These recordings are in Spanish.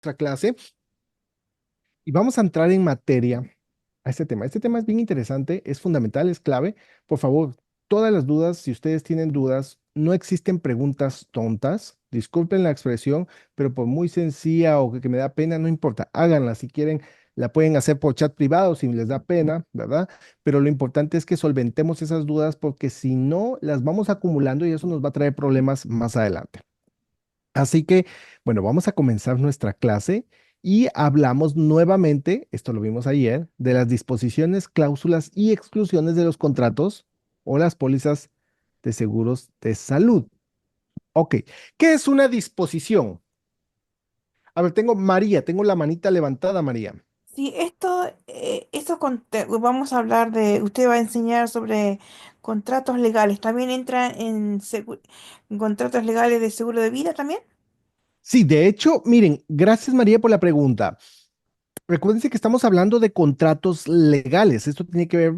nuestra clase y vamos a entrar en materia a este tema. Este tema es bien interesante, es fundamental, es clave. Por favor, todas las dudas, si ustedes tienen dudas, no existen preguntas tontas. Disculpen la expresión, pero por muy sencilla o que me da pena, no importa, háganla. Si quieren, la pueden hacer por chat privado si les da pena, ¿verdad? Pero lo importante es que solventemos esas dudas porque si no, las vamos acumulando y eso nos va a traer problemas más adelante. Así que, bueno, vamos a comenzar nuestra clase y hablamos nuevamente, esto lo vimos ayer, de las disposiciones, cláusulas y exclusiones de los contratos o las pólizas de seguros de salud. Ok, ¿qué es una disposición? A ver, tengo María, tengo la manita levantada, María. Sí, vamos a hablar usted va a enseñar sobre contratos legales. ¿También entra en contratos legales de seguro de vida también? Sí, de hecho, miren, gracias María por la pregunta. Recuérdense que estamos hablando de contratos legales. Esto tiene que ver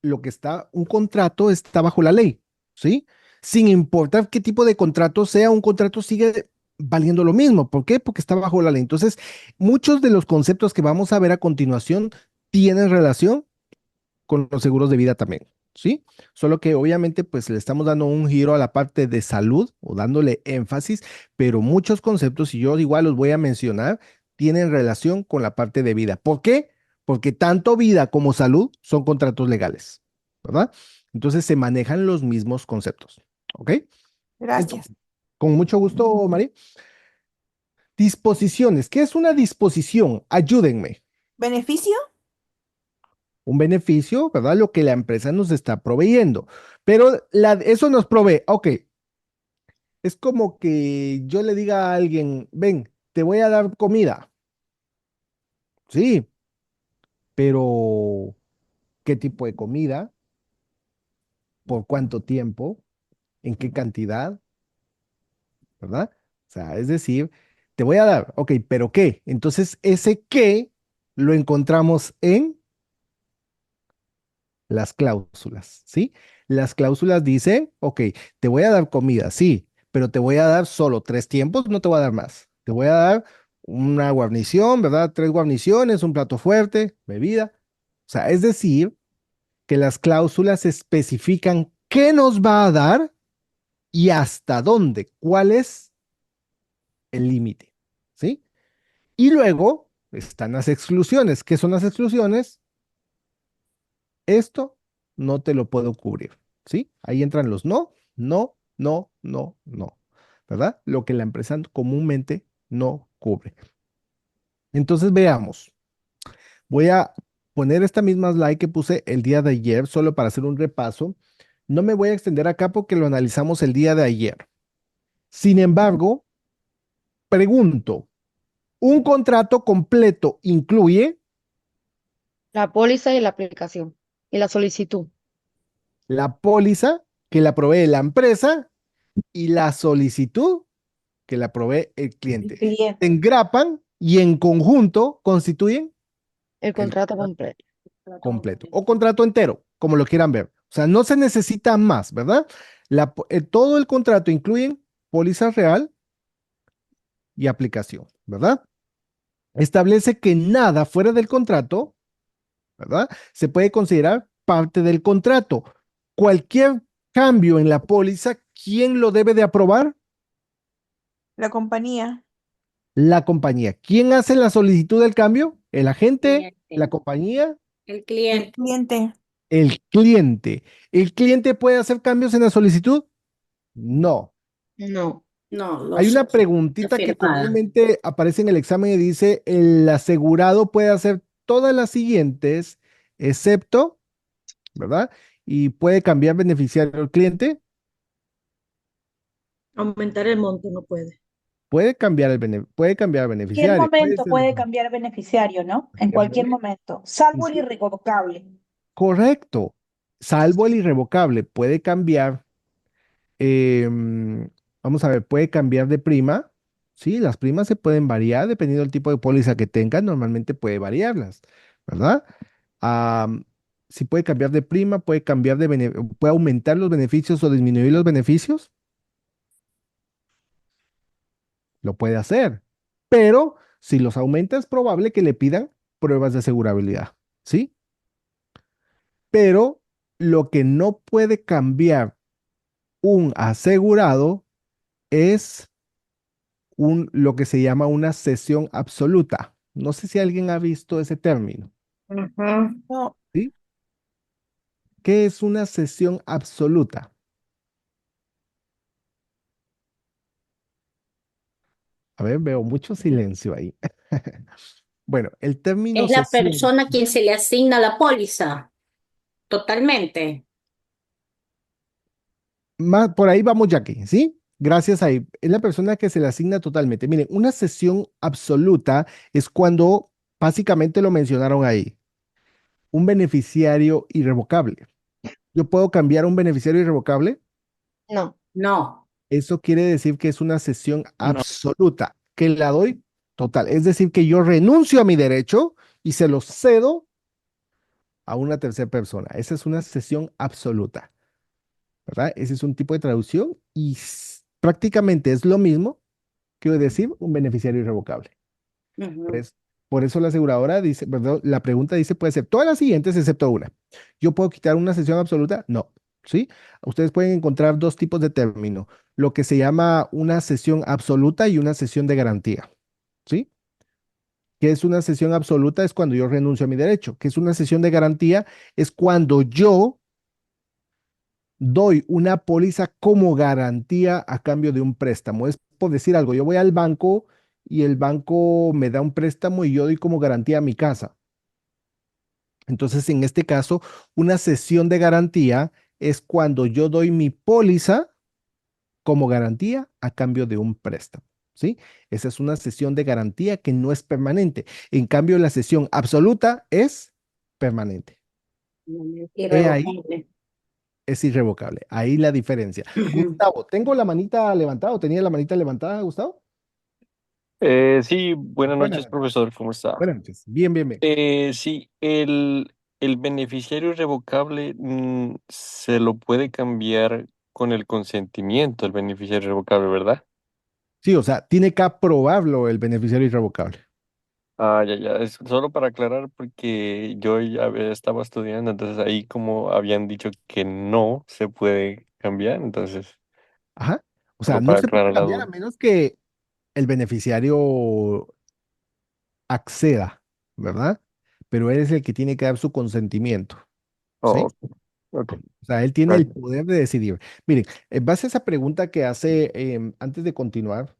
lo que está, un contrato está bajo la ley, ¿sí? Sin importar qué tipo de contrato sea, un contrato sigue valiendo lo mismo. ¿Por qué? Porque está bajo la ley. Entonces, muchos de los conceptos que vamos a ver a continuación tienen relación con los seguros de vida también, ¿sí? Solo que obviamente pues le estamos dando un giro a la parte de salud o dándole énfasis, pero muchos conceptos, y yo igual los voy a mencionar, tienen relación con la parte de vida. ¿Por qué? Porque tanto vida como salud son contratos legales, ¿verdad? Entonces se manejan los mismos conceptos, ¿ok? Gracias. Entonces, con mucho gusto, Mari. Disposiciones. ¿Qué es una disposición? Ayúdenme. ¿Beneficio? Un beneficio, ¿verdad? Lo que la empresa nos está proveyendo. Pero eso nos provee, ok, es como que yo le diga a alguien, ven, te voy a dar comida, sí, pero ¿qué tipo de comida? ¿Por cuánto tiempo? ¿En qué cantidad? ¿Verdad? O sea, es decir, te voy a dar, ok, pero ¿qué? Entonces, ese qué lo encontramos en las cláusulas, ¿sí? Las cláusulas dicen, ok, te voy a dar comida, sí, pero te voy a dar solo 3 tiempos, no te voy a dar más. Te voy a dar una guarnición, ¿verdad? 3 guarniciones, un plato fuerte, bebida. O sea, es decir, que las cláusulas especifican qué nos va a dar y hasta dónde, cuál es el límite, ¿sí? Y luego están las exclusiones. ¿Qué son las exclusiones? Esto no te lo puedo cubrir, ¿sí? Ahí entran los no, no, no, no, no, ¿verdad? Lo que la empresa comúnmente no cubre. Entonces veamos. Voy a poner esta misma slide que puse el día de ayer, solo para hacer un repaso. No me voy a extender acá porque lo analizamos el día de ayer. Sin embargo, pregunto, ¿un contrato completo incluye La póliza y la aplicación y la solicitud. la póliza que la provee la empresa y la solicitud que la provee el El cliente? Se cliente. engrapan y en conjunto constituyen El el contrato contrato completo. completo o contrato entero, como lo quieran ver. O sea, no se necesita más, ¿verdad? Todo el contrato incluye póliza real y aplicación, ¿verdad? Establece que nada fuera del contrato, ¿verdad? Se puede considerar parte del contrato. Cualquier cambio en la póliza, ¿quién lo debe de aprobar? La compañía. La compañía. ¿Quién hace la solicitud del cambio? ¿El agente? ¿La Cliente. compañía? El El cliente. cliente. El cliente. ¿El cliente puede hacer cambios en la solicitud? No. No. No, Hay los una preguntita que firmada. comúnmente aparece en el examen y dice, el asegurado puede hacer todas las siguientes, excepto, ¿verdad? Y puede cambiar beneficiario al cliente, Aumentar el monto no puede. puede cambiar Cualquier beneficiario, puede momento ser puede cambiar beneficiario, ¿no? En cualquier cualquier momento. momento, Y salvo el sí, irrevocable. correcto. Salvo el irrevocable, puede cambiar. Vamos a ver, puede cambiar de prima. Sí, las primas se pueden variar dependiendo del tipo de póliza que tengan. Normalmente puede variarlas, ¿verdad? Am, si puede cambiar de prima, puede puede aumentar los beneficios o disminuir los beneficios, lo puede hacer. pero si los aumenta es probable que le pidan pruebas de asegurabilidad, ¿sí? Pero lo que no puede cambiar un asegurado es lo que se llama una cesión absoluta. No sé si alguien ha visto ese término, Ujú. No, ¿sí? ¿Qué es una cesión absoluta? A ver, veo mucho silencio ahí. Bueno, el término Es la cesión, persona a quien se le asigna la póliza, totalmente. por ahí vamos, Jackie, ¿sí? Gracias ahí. Es la persona que se le asigna totalmente. Miren, una cesión absoluta es cuando básicamente lo mencionaron ahí, un beneficiario irrevocable. Yo puedo cambiar un beneficiario irrevocable. No, No, Eso quiere decir que es una cesión No, absoluta, que la doy total. Es decir, que yo renuncio a mi derecho y se lo cedo a una tercera persona. Esa es una cesión absoluta, ¿verdad? Ese es un tipo de traducción y prácticamente es lo mismo que decir un beneficiario irrevocable. Por ujú, eso, por eso la aseguradora dice, perdón, la pregunta dice puede ser todas las siguientes excepto una. ¿Yo puedo quitar una cesión absoluta? No. ¿Sí? Ustedes pueden encontrar dos tipos de término, lo que se llama una cesión absoluta y una cesión de garantía. ¿Sí? ¿Qué es una cesión absoluta? Es cuando yo renuncio a mi derecho. ¿Qué es una cesión de garantía? Es cuando yo doy una póliza como garantía a cambio de un préstamo. Es por decir algo, yo voy al banco y el banco me da un préstamo y yo doy como garantía mi casa. Entonces, en este caso, una cesión de garantía es cuando yo doy mi póliza como garantía a cambio de un préstamo. ¿Sí? Esa es una cesión de garantía que no es permanente. En cambio, la cesión absoluta es permanente. He ahí, irrevocable. es irrevocable. Ahí la diferencia. Ujú. Gustavo, tengo la manita levantada, o tenía la manita levantada, Gustavo. sí, buenas Buenas noches, noches. profesor, ¿cómo está? Buenas noches. Bien, bien, bien. Sí, el beneficiario irrevocable se lo puede cambiar con el consentimiento del beneficiario irrevocable, ¿verdad? Sí, o sea, tiene que aprobarlo el beneficiario irrevocable. Ah, ya, ya, es solo para aclarar porque yo ya estaba estudiando, entonces ahí como habían dicho que no se puede cambiar, entonces Ajá. O sea, solo no para se puede aclarar la cambiar a duda. menos que el beneficiario acceda, ¿verdad? Pero él es el que tiene que dar su consentimiento, Oh, ¿sí? ok, ok, O sea, él tiene el gracias. poder de decidir. Miren, en base a esa pregunta que hace, antes de continuar,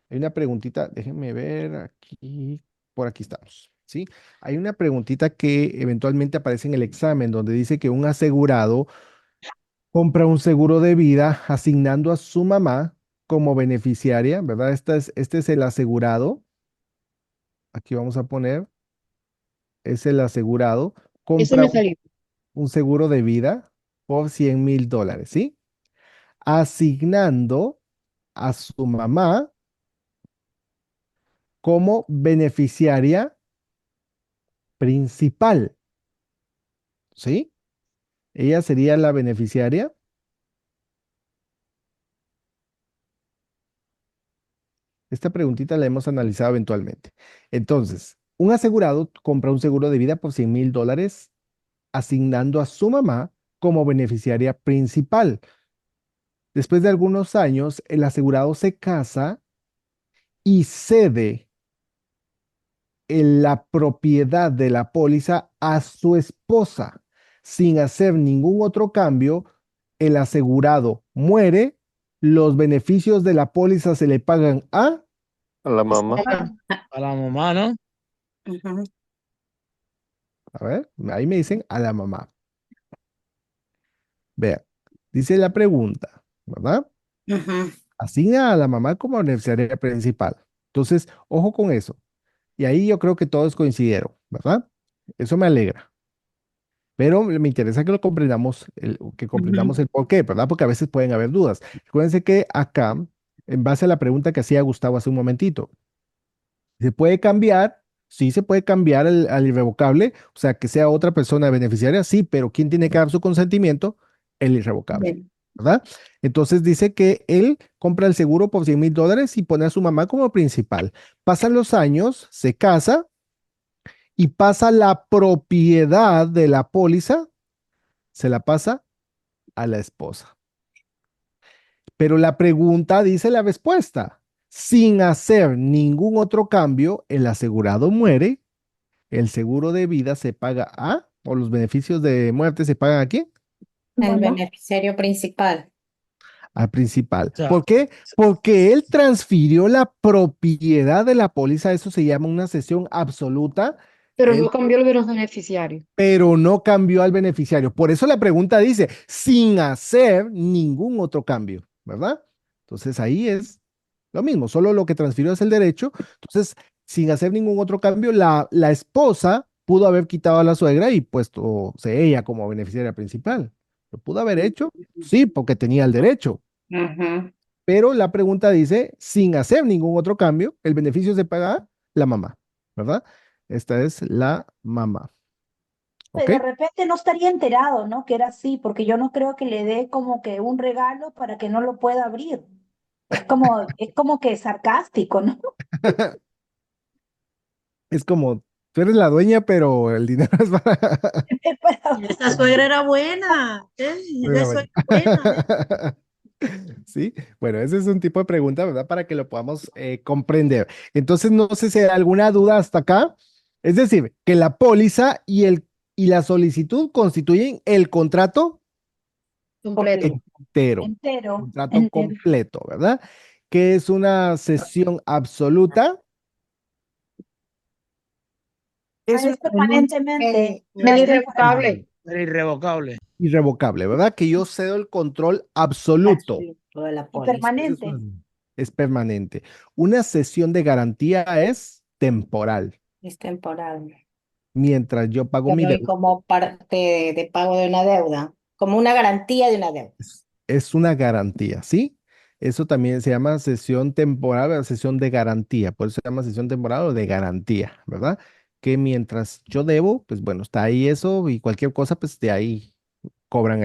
hay una preguntita, déjenme ver aquí, por aquí estamos, ¿sí? Hay una preguntita que eventualmente aparece en el examen donde dice que un asegurado compra un seguro de vida asignando a su mamá como beneficiaria, ¿verdad? Este es el asegurado. Aquí vamos a poner, es el asegurado, eso compra me salió. un seguro de vida por $100,000, ¿sí? Asignando a su mamá como beneficiaria principal, ¿sí? Ella sería la beneficiaria. Esta preguntita la hemos analizado eventualmente. Entonces, un asegurado compra un seguro de vida por $100,000 asignando a su mamá como beneficiaria principal. Después de algunos años, el asegurado se casa y cede la propiedad de la póliza a su esposa. Sin hacer ningún otro cambio, el asegurado muere, los beneficios de la póliza se le pagan A la mamá. Mamá. A la mamá, ¿no? Ujú, a ver, ahí me dicen a la mamá. Vea, dice la pregunta, ¿verdad? ujú. Asigna a la mamá como beneficiaria principal. Entonces, ojo con eso. Y ahí yo creo que todos coincidieron, ¿verdad? Eso me alegra. Pero me interesa que lo comprendamos, que comprendamos Ujú. el por qué, ¿verdad? Porque a veces pueden haber dudas. Recuérdense que acá, en base a la pregunta que hacía Gustavo hace un momentito, ¿se puede cambiar? Sí, se puede cambiar al irrevocable, o sea, que sea otra persona beneficiaria, sí, pero ¿quién tiene que dar su consentimiento? El irrevocable. Bien. ¿verdad? Entonces dice que él compra el seguro por $100,000 y pone a su mamá como principal. Pasan los años, se casa y pasa la propiedad de la póliza, se la pasa a la esposa. Pero la pregunta dice la respuesta. Sin hacer ningún otro cambio, el asegurado muere, el seguro de vida se paga a, o los beneficios de muerte se pagan a quién? El Mamá. beneficiario principal. Al principal. sea, ¿Por qué? Porque él transfirió la propiedad de la póliza, eso se llama una cesión absoluta, Pero él, no cambió los beneficiarios. pero no cambió al beneficiario. Por eso la pregunta dice, sin hacer ningún otro cambio, ¿verdad? Entonces ahí es lo mismo, solo lo que transfirió es el derecho. Entonces, sin hacer ningún otro cambio, la esposa pudo haber quitado a la suegra y puesto o sea, ella como beneficiaria principal. ¿Lo pudo haber hecho? Sí, porque tenía el derecho. Ujú. Pero la pregunta dice, sin hacer ningún otro cambio, el beneficio se paga a la mamá, ¿verdad? Esta es la mamá, ¿ok? De repente no estaría enterado, ¿no? Que era así, porque yo no creo que le dé como que un regalo para que no lo pueda abrir. Es como que sarcástico, ¿no? Es como, tú eres la dueña, pero el dinero es para... Para- Esa suegra era buena, ¿eh? Esa suegra buena, ¿eh? Sí, bueno, ese es un tipo de pregunta, ¿verdad? Para que lo podamos comprender. Entonces, no sé si hay alguna duda hasta acá. Es decir, que la póliza y la solicitud constituyen el contrato Completo. entero, Entero, contrato entero. completo, ¿verdad? Que es una cesión absoluta, Es Es una permanentemente, no Es es temporal. irrevocable. era irrevocable. irrevocable, ¿verdad? Que yo cedo el control absoluto. Absoluto de la Y póliza. permanente. Es permanente. Una cesión de garantía es temporal. Es temporal. Mientras yo pago Yo mi lo vi deuda, como parte de pago de una deuda, como una garantía de una deuda. es una garantía, ¿sí? Eso también se llama sesión temporal o sesión de garantía. Por eso se llama sesión temporal o de garantía, ¿verdad? Que mientras yo debo, pues bueno, está ahí eso y cualquier cosa, pues de ahí cobran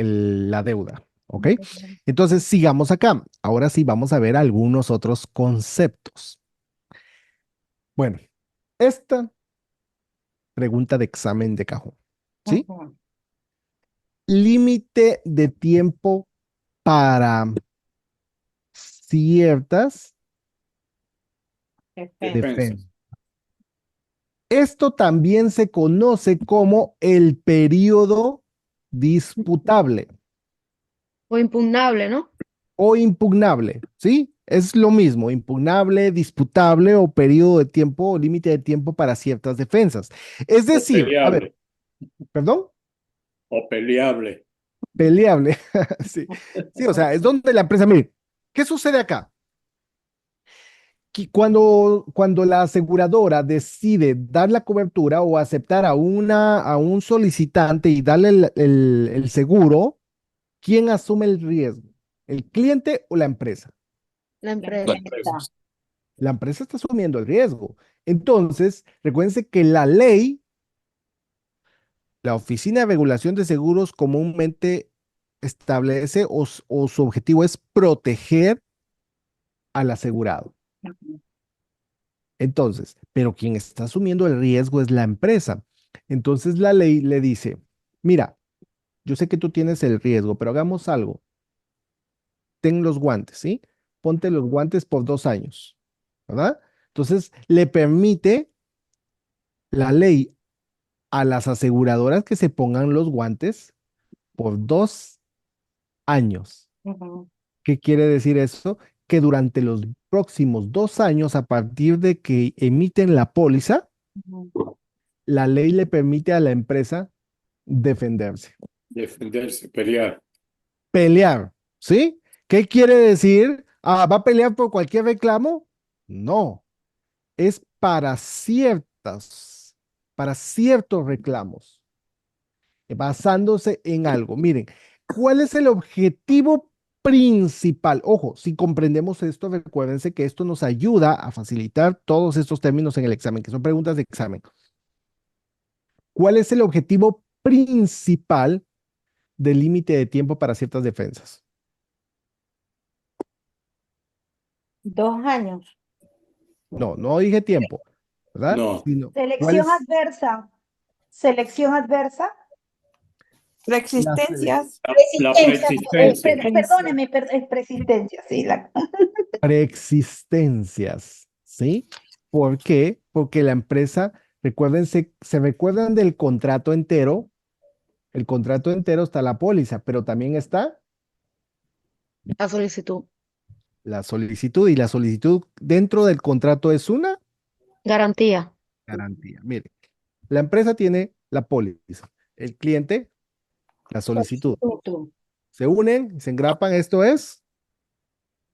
la deuda, ¿ok? Entonces, sigamos acá. Ahora sí vamos a ver algunos otros conceptos. Bueno, esta pregunta de examen de cajón, ¿sí? Ujú. Límite de tiempo para ciertas Defensa. defensas. Esto también se conoce como el periodo disputable O impugnable, ¿no? o impugnable, ¿sí? Es lo mismo, impugnable, disputable o periodo de tiempo o límite de tiempo para ciertas defensas. Es decir, a ver, perdón, O peleable. peleable. Sí, sí, o sea, es donde la empresa, mire, ¿qué sucede acá? Que cuando la aseguradora decide dar la cobertura o aceptar a un solicitante y darle el seguro, ¿quién asume el riesgo? ¿El cliente o la empresa? La La empresa. empresa. La empresa está asumiendo el riesgo. Entonces, recuérdense que la ley, la Oficina de Regulación de Seguros comúnmente establece o su objetivo es proteger al asegurado. Ujú. Entonces, pero quien está asumiendo el riesgo es la empresa. Entonces la ley le dice, mira, yo sé que tú tienes el riesgo, pero hagamos algo. Ten los guantes, ¿sí? Ponte los guantes por 2 años, ¿verdad? Entonces le permite la ley a las aseguradoras que se pongan los guantes por 2 años. Ujú. ¿Qué quiere decir eso? Que durante los próximos 2 años, a partir de que emiten la póliza, Ujú. la ley le permite a la empresa defenderse, Defenderse, pelear. pelear, ¿sí? ¿Qué quiere decir? Ah, ¿va a pelear por cualquier reclamo? No, es para ciertos reclamos, basándose en algo. Miren, ¿cuál es el objetivo principal? Ojo, si comprendemos esto, recuérdense que esto nos ayuda a facilitar todos estos términos en el examen, que son preguntas de examen. ¿Cuál es el objetivo principal del límite de tiempo para ciertas defensas? 2 años. No, no dije tiempo, ¿verdad? No, Sino, ¿cuál Selección es adversa. Selección adversa. la Preexistencias. la Preexistencia. preexistencia. Perdóneme, persistencia, sí. preexistencias? ¿Sí? ¿Por qué? Porque la empresa, recuérdense, se recuerdan del contrato entero. El contrato entero está la póliza, pero también está La solicitud. la solicitud, y la solicitud dentro del contrato es una Garantía. garantía. Mire, la empresa tiene la póliza, el cliente la solicitud. Solicitud. Se unen, se engrapan,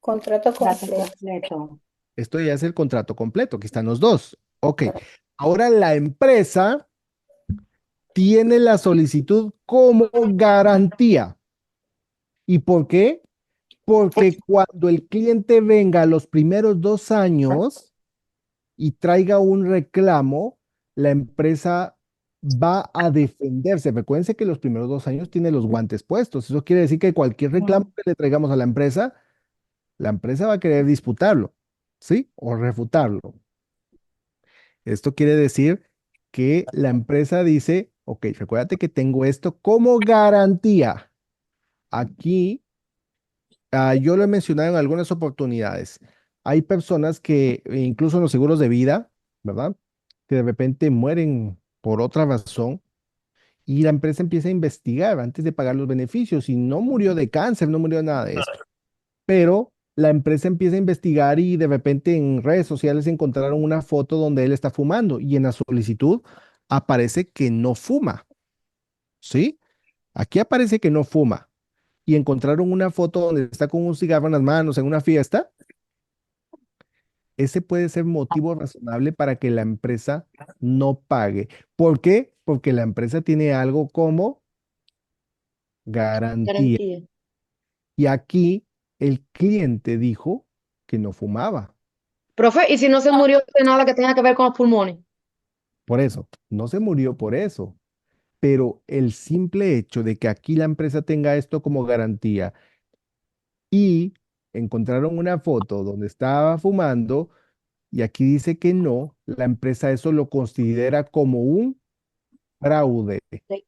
Contrato completo. esto ya es el contrato completo, aquí están los dos. Ok, ahora la empresa tiene la solicitud como garantía. ¿Y por qué? Porque cuando el cliente venga a los primeros 2 años y traiga un reclamo, la empresa va a defenderse. Recuérdense que los primeros 2 años tiene los guantes puestos. Eso quiere decir que cualquier reclamo que le traigamos a la empresa va a querer disputarlo, ¿sí? O refutarlo. Esto quiere decir que la empresa dice, ok, recuérdate que tengo esto como garantía. Aquí, yo lo he mencionado en algunas oportunidades. Hay personas que, incluso en los seguros de vida, ¿verdad? Que de repente mueren por otra razón y la empresa empieza a investigar antes de pagar los beneficios y no murió de cáncer, no murió de nada de eso. Pero la empresa empieza a investigar y de repente en redes sociales encontraron una foto donde él está fumando y en la solicitud aparece que no fuma, ¿sí? Aquí aparece que no fuma y encontraron una foto donde está con un cigarro en las manos en una fiesta. Ese puede ser motivo razonable para que la empresa no pague. ¿Por qué? Porque la empresa tiene algo como garantía. Garantía. Y aquí el cliente dijo que no fumaba. Profe, ¿y si no se murió de nada que tenga que ver con los pulmones? Por eso, no se murió por eso, pero el simple hecho de que aquí la empresa tenga esto como garantía y encontraron una foto donde estaba fumando y aquí dice que no, la empresa eso lo considera como un fraude, Sí.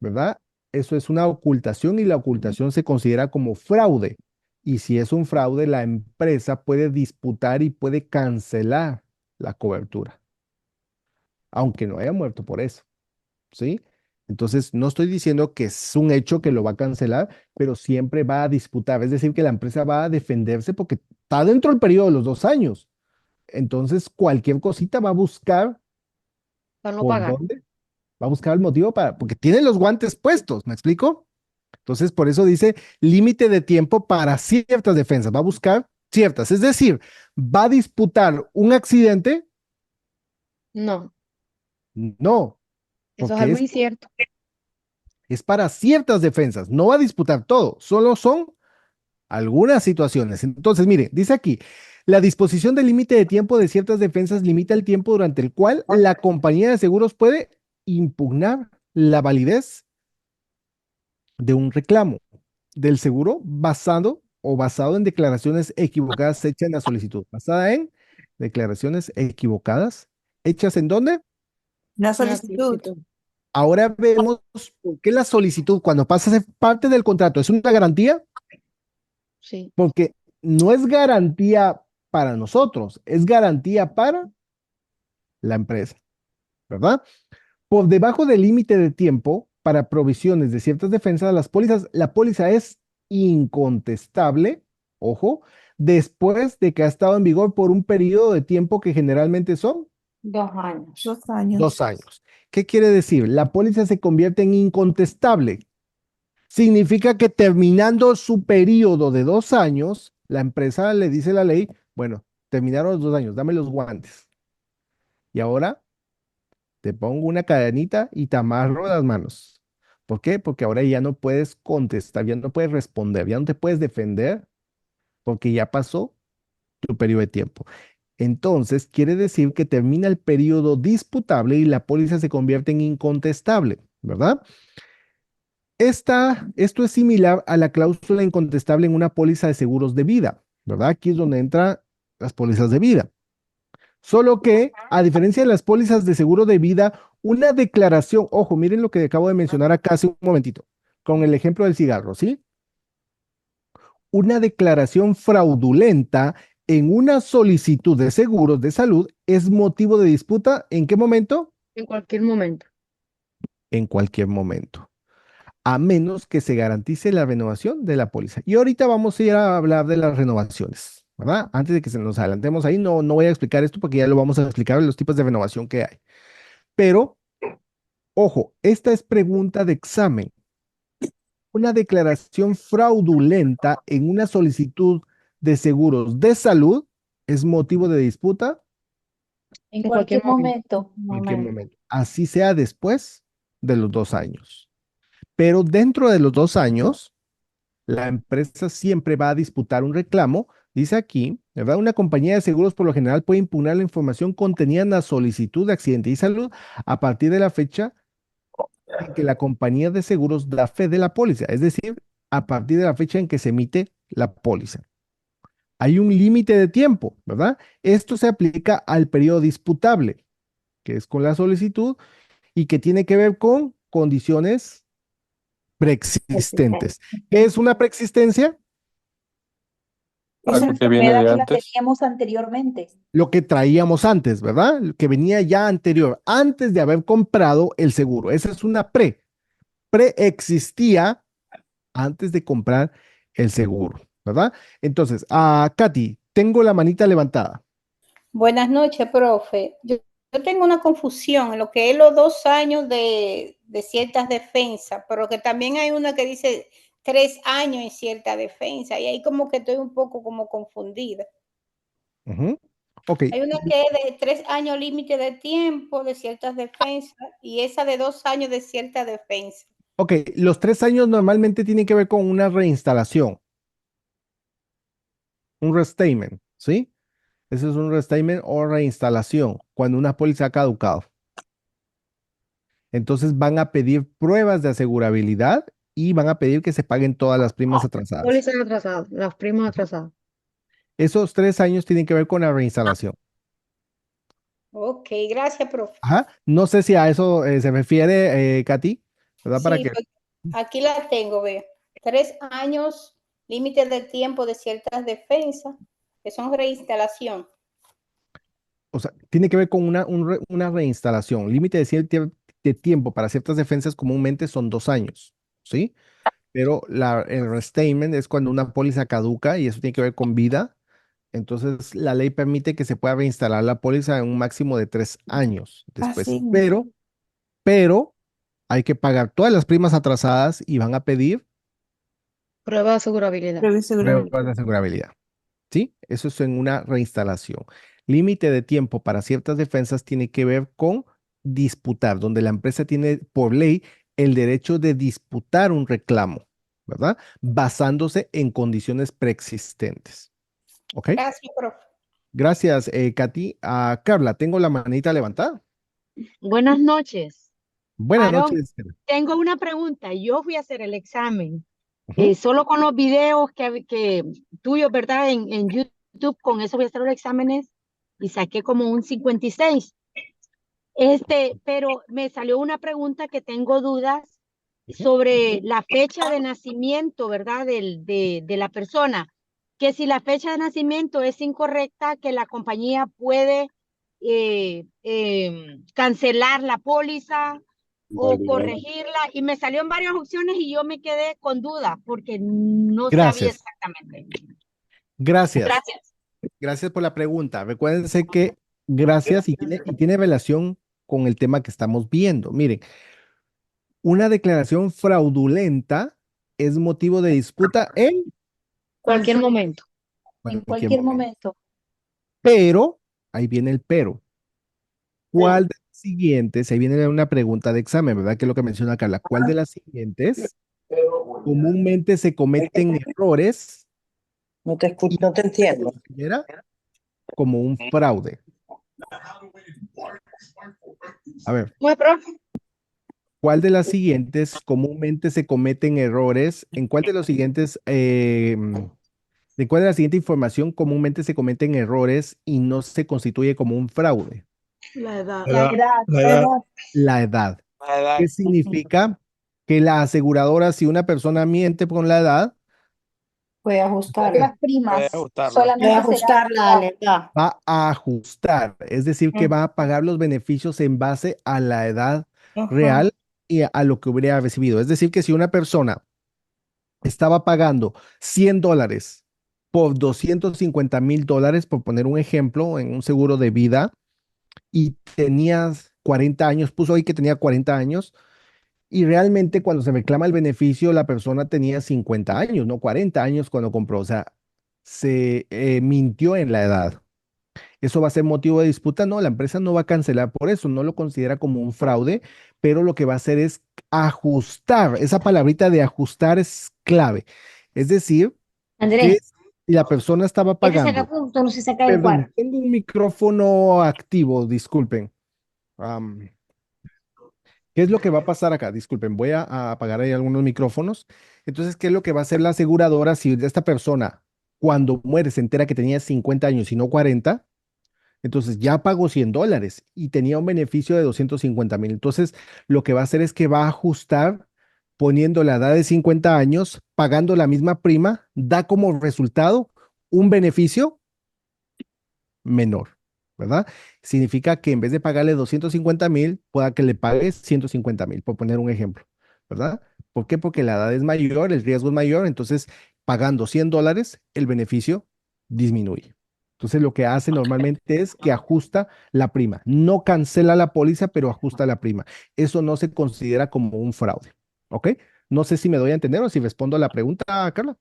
¿verdad? Eso es una ocultación y la ocultación se considera como fraude. Y si es un fraude, la empresa puede disputar y puede cancelar la cobertura, aunque no haya muerto por eso. ¿Sí? Entonces, no estoy diciendo que es un hecho que lo va a cancelar, pero siempre va a disputar. Es decir, que la empresa va a defenderse porque está dentro del periodo de los 2 años. Entonces, cualquier cosita va a buscar Para no por pagar. dónde, va a buscar el motivo porque tiene los guantes puestos, ¿me explico? Entonces, por eso dice límite de tiempo para ciertas defensas. Va a buscar ciertas. Es decir, va a disputar un accidente. No, No, eso es porque algo incierto. es para ciertas defensas. No va a disputar todo, solo son algunas situaciones. Entonces, mire, dice aquí, la disposición del límite de tiempo de ciertas defensas limita el tiempo durante el cual la compañía de seguros puede impugnar la validez de un reclamo del seguro basado en declaraciones equivocadas hechas en la solicitud. Basada en declaraciones equivocadas hechas ¿en dónde? La Una solicitud. solicitud. Ahora vemos por qué la solicitud, cuando pasa a ser parte del contrato, es una garantía, Sí. porque no es garantía para nosotros, es garantía para la empresa, ¿verdad? Por debajo del límite de tiempo para provisiones de ciertas defensas, la póliza es incontestable, ojo, después de que ha estado en vigor por un periodo de tiempo que generalmente son 2 años. 2 años. 2 años. ¿Qué quiere decir? La póliza se convierte en incontestable. Significa que terminando su periodo de 2 años, la empresa le dice a la ley, bueno, terminaron los 2 años, dame los guantes. Y ahora te pongo una cadenita y te amarro las manos. ¿Por qué? Porque ahora ya no puedes contestar, ya no puedes responder, ya no te puedes defender, porque ya pasó tu periodo de tiempo. Entonces, quiere decir que termina el periodo disputable y la póliza se convierte en incontestable, ¿verdad? Esto es similar a la cláusula incontestable en una póliza de seguros de vida, ¿verdad? Aquí es donde entran las pólizas de vida. Solo que, a diferencia de las pólizas de seguro de vida, una declaración, ojo, miren lo que acabo de mencionar acá hace un momentito, con el ejemplo del cigarro, ¿sí? Una declaración fraudulenta en una solicitud de seguros de salud es motivo de disputa. ¿En qué momento? En cualquier momento. En cualquier momento, a menos que se garantice la renovación de la póliza. Y ahorita vamos a ir a hablar de las renovaciones, ¿verdad? Antes de que se nos adelantemos ahí, no voy a explicar esto porque ya lo vamos a explicar los tipos de renovación que hay. Pero, ojo, esta es pregunta de examen. Una declaración fraudulenta en una solicitud de seguros de salud es motivo de disputa En En cualquier cualquier momento. en cualquier momento, así sea después de los 2 años. Pero dentro de los 2 años, la empresa siempre va a disputar un reclamo. Dice aquí, ¿verdad? Una compañía de seguros por lo general puede impugnar la información contenida en la solicitud de accidente y salud a partir de la fecha en que la compañía de seguros da fe de la póliza, es decir, a partir de la fecha en que se emite la póliza. Hay un límite de tiempo, ¿verdad? Esto se aplica al periodo disputable, que es con la solicitud y que tiene que ver con condiciones preexistentes. ¿Qué es una preexistencia? Esa Algo que viene enfermedad de que la antes. teníamos anteriormente. Lo que traíamos antes, ¿verdad? Que venía ya anterior, antes de haber comprado el seguro. Esa es una preexistía antes de comprar el seguro, ¿verdad? Entonces, Katy, tengo la manita levantada. Buenas noches, profe. Yo tengo una confusión en lo que es los 2 años de ciertas defensas, pero que también hay una que dice 3 años en cierta defensa, y ahí como que estoy un poco como confundida. Ujú. Ok, Hay una que es de 3 años límite de tiempo de ciertas defensas y esa de 2 años de cierta defensa. ok, los 3 años normalmente tienen que ver con una reinstalación, un restatement, ¿sí? Ese es un restatement o reinstalación, cuando una póliza ha caducado. Entonces van a pedir pruebas de asegurabilidad y van a pedir que se paguen todas las primas atrasadas. Pólizas atrasadas, las primas atrasadas. Esos 3 años tienen que ver con la reinstalación. Ok, gracias, profe. Ajá. No sé si a eso se refiere, Katy, ¿verdad? Para Sí, que, pues, aquí la tengo, ve. 3 años límite de tiempo de ciertas defensas, que son reinstalación. o sea, tiene que ver con una reinstalación. Límite de tiempo para ciertas defensas comúnmente son 2 años, ¿sí? Pero el restatement es cuando una póliza caduca y eso tiene que ver con vida. Entonces, la ley permite que se pueda reinstalar la póliza en un máximo de 3 años después. Así. Pero hay que pagar todas las primas atrasadas y van a pedir Prueba de asegurabilidad. Prueba de seguridad. pruebas de asegurabilidad. ¿Sí? Eso es en una reinstalación. Límite de tiempo para ciertas defensas tiene que ver con disputar, donde la empresa tiene por ley el derecho de disputar un reclamo, ¿verdad? Basándose en condiciones preexistentes. ¿Ok? Gracias, profe. Gracias, Katy. Carla, tengo la manita levantada. Buenas noches. Buenas Aarón, noches. tengo una pregunta. Yo fui a hacer el examen, Ujú. solo con los videos que tuyos, ¿verdad? En YouTube, con eso voy a hacer los exámenes y saqué como un 56. Pero me salió una pregunta que tengo dudas sobre la fecha de nacimiento, ¿verdad? De la persona. Que si la fecha de nacimiento es incorrecta, que la compañía puede cancelar la póliza o Validar. corregirla. Y me salió en varias opciones y yo me quedé con dudas porque no sabía Gracias. exactamente. Gracias. Gracias. Gracias por la pregunta. Recuérdense que gracias y tiene relación con el tema que estamos viendo. Miren, una declaración fraudulenta es motivo de disputa en Cualquier momento. En cualquier cualquier momento. momento. Pero, ahí viene el pero. ¿Cuál Pero. de las siguientes? Ahí viene una pregunta de examen, ¿verdad? Que es lo que menciona Carla. ¿Cuál de las siguientes comúnmente se cometen errores No te escucho, no te entiendo. considera como un fraude? A ver, ¿Cómo es, profe? ¿Cuál de las siguientes comúnmente se cometen errores? ¿En cuál de los siguientes, de cuál de la siguiente información comúnmente se cometen errores y no se constituye como un fraude? La edad. La edad, La edad. La edad. ¿Qué significa? Que la aseguradora, si una persona miente con la edad, Puede las ajustarla. primas, Puede solamente será ajustarla a la edad. va a ajustar, es decir, que Ujú. va a pagar los beneficios en base a la edad Ajá. real y a lo que hubiera recibido. Es decir, que si una persona estaba pagando $100 por $250,000, por poner un ejemplo, en un seguro de vida, y tenías 40 años, puso ahí que tenía 40 años, y realmente cuando se reclama el beneficio, la persona tenía 50 años, no 40 años cuando compró, o sea, se mintió en la edad. ¿Eso va a ser motivo de disputa? No, la empresa no va a cancelar por eso, no lo considera como un fraude, pero lo que va a hacer es ajustar. Esa palabrita de ajustar es clave. Es decir, que Andrés, si la persona estaba este saca pagando, punto, no se saca del perdón, cuarto. tengo un micrófono activo, disculpen. Am, ¿Qué es lo que va a pasar acá? Disculpen, voy a apagar ahí algunos micrófonos. Entonces, ¿qué es lo que va a hacer la aseguradora si esta persona, cuando muere, se entera que tenía 50 años y no 40? Entonces ya pagó $100 y tenía un beneficio de 250,000. Entonces lo que va a hacer es que va a ajustar poniendo la edad de 50 años, pagando la misma prima, da como resultado un beneficio menor, ¿verdad? Significa que en vez de pagarle 250,000, pueda que le pague 150,000, por poner un ejemplo, ¿verdad? ¿Por qué? Porque la edad es mayor, el riesgo es mayor, entonces pagando $100, el beneficio disminuye. Entonces lo que hace normalmente es que ajusta la prima. No cancela la póliza, pero ajusta la prima. Eso no se considera como un fraude, ¿ok? No sé si me doy a entender o si respondo a la pregunta, Carla,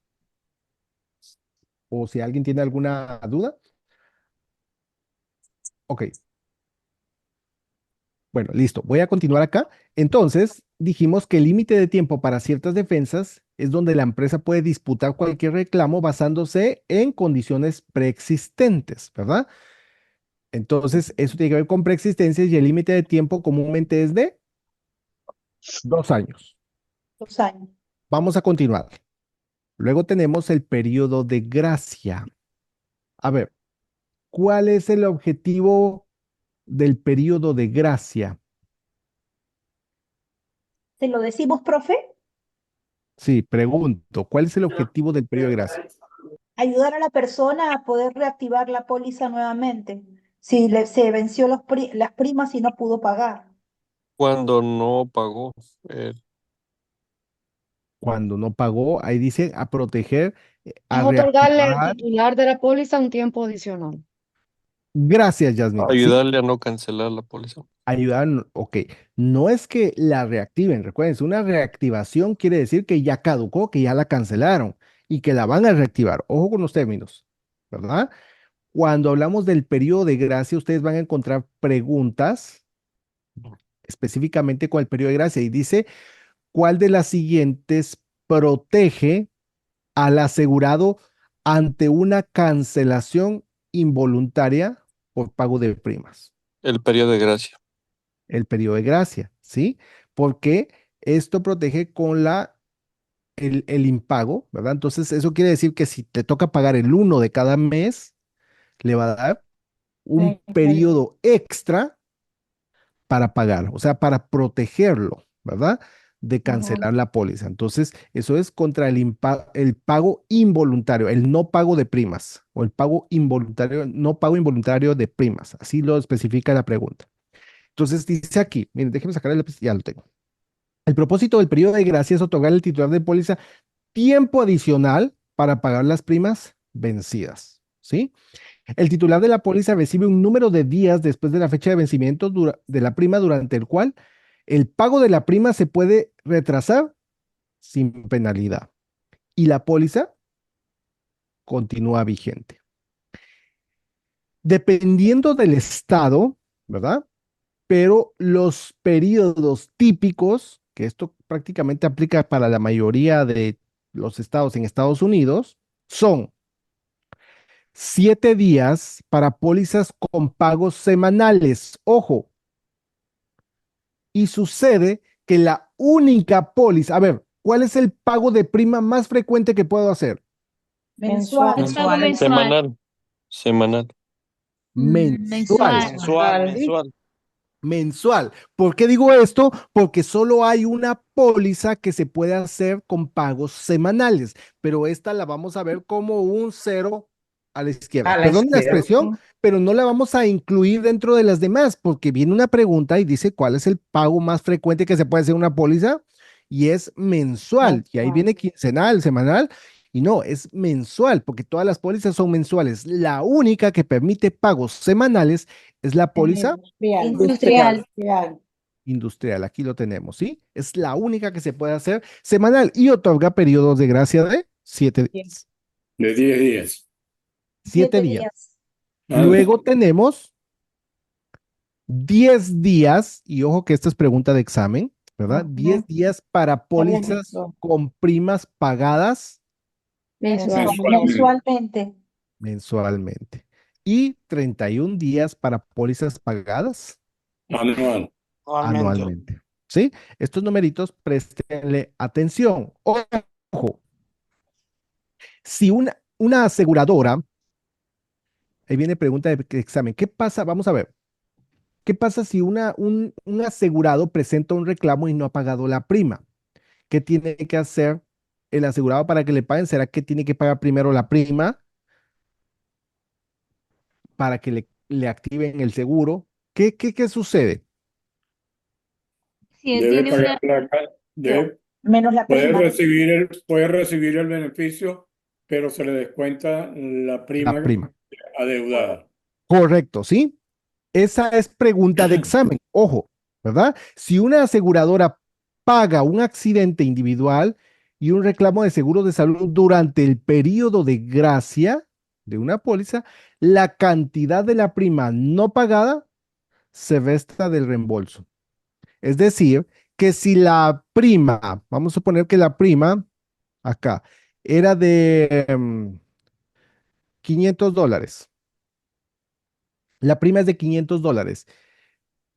o si alguien tiene alguna duda. Ok. Bueno, listo. Voy a continuar acá. Entonces, dijimos que el límite de tiempo para ciertas defensas es donde la empresa puede disputar cualquier reclamo basándose en condiciones preexistentes, ¿verdad? Entonces, eso tiene que ver con preexistencias y el límite de tiempo comúnmente es de 2 años. 2 años. Vamos a continuar. Luego tenemos el periodo de gracia. A ver, ¿cuál es el objetivo del periodo de gracia? ¿Se lo decimos, profe? Sí, pregunto, ¿cuál es el objetivo del periodo de gracia? Ayudar a la persona a poder reactivar la póliza nuevamente. Si se venció las primas y no pudo pagar. Cuando no pagó. Cuando no pagó, ahí dice a proteger, Es a otorgarle al reactivar. titular de la póliza un tiempo adicional. Gracias, Yasmin. Sí, Ayudarle a no cancelar la póliza. ayudar, ok. No es que la reactiven, recuerden, una reactivación quiere decir que ya caducó, que ya la cancelaron y que la van a reactivar. Ojo con los términos, ¿verdad? Cuando hablamos del periodo de gracia, ustedes van a encontrar preguntas específicamente con el periodo de gracia y dice, ¿cuál de las siguientes protege al asegurado ante una cancelación involuntaria por pago de primas? El periodo de gracia. El periodo de gracia, ¿sí? Porque esto protege con el impago, ¿verdad? Entonces, eso quiere decir que si te toca pagar el 1 de cada mes, le va a dar un periodo extra para pagar, o sea, para protegerlo, ¿verdad? De cancelar la póliza. Entonces, eso es contra el pago involuntario, el no pago de primas o el pago involuntario, no pago involuntario de primas. Así lo especifica la pregunta. Entonces, dice aquí, miren, déjenme sacar el lápiz, ya lo tengo. El propósito del periodo de gracia es otorgar al titular de póliza tiempo adicional para pagar las primas vencidas, ¿sí? El titular de la póliza recibe un número de días después de la fecha de vencimiento de la prima durante el cual el pago de la prima se puede retrasar sin penalidad y la póliza continúa vigente. Dependiendo del estado, ¿verdad? Pero los periodos típicos, que esto prácticamente aplica para la mayoría de los estados en Estados Unidos, son 7 días para pólizas con pagos semanales. Ojo, y sucede que la única póliza, a ver, ¿cuál es el pago de prima más frecuente que puedo hacer? Mensual. Pago mensual. Semanal. Semanal. Mensual. Mensual. Mensual. Mensual. ¿Por qué digo esto? Porque solo hay una póliza que se puede hacer con pagos semanales, pero esta la vamos a ver como un cero a la izquierda. A la Perdón la izquierda. expresión, pero no la vamos a incluir dentro de las demás, porque viene una pregunta y dice cuál es el pago más frecuente que se puede hacer en una póliza y es mensual. Y ahí viene quincenal, semanal. Y no, es mensual, porque todas las pólizas son mensuales. La única que permite pagos semanales es la póliza Industrial. industrial. Aquí lo tenemos, ¿sí? Es la única que se puede hacer semanal y otorga periodos de gracia de 7 días. De 10 días. 7 días. Ah, Luego tenemos 10 días, y ojo que esta es pregunta de examen, ¿verdad? 10 días para pólizas con primas pagadas Mensualmente. mensualmente. Y 31 días para pólizas pagadas anual. anualmente. ¿Sí? Estos numeritos, préstenle atención. Ojo, si una aseguradora, ahí viene pregunta de examen, ¿qué pasa? Vamos a ver, ¿qué pasa si un asegurado presenta un reclamo y no ha pagado la prima? ¿Qué tiene que hacer el asegurado para que le paguen? ¿Será que tiene que pagar primero la prima para que le activen el seguro? ¿Qué sucede? Si él Debe tiene pagar una, Menos la prima. puede recibir el beneficio, pero se le descuenta la La prima prima. adeudada. Correcto, ¿sí? Esa es pregunta de examen. Ojo, ¿verdad? Si una aseguradora paga un accidente individual y un reclamo de seguro de salud durante el periodo de gracia de una póliza, la cantidad de la prima no pagada se resta del reembolso. Es decir, que si la prima, vamos a suponer que la prima acá era de $500. La prima es de $500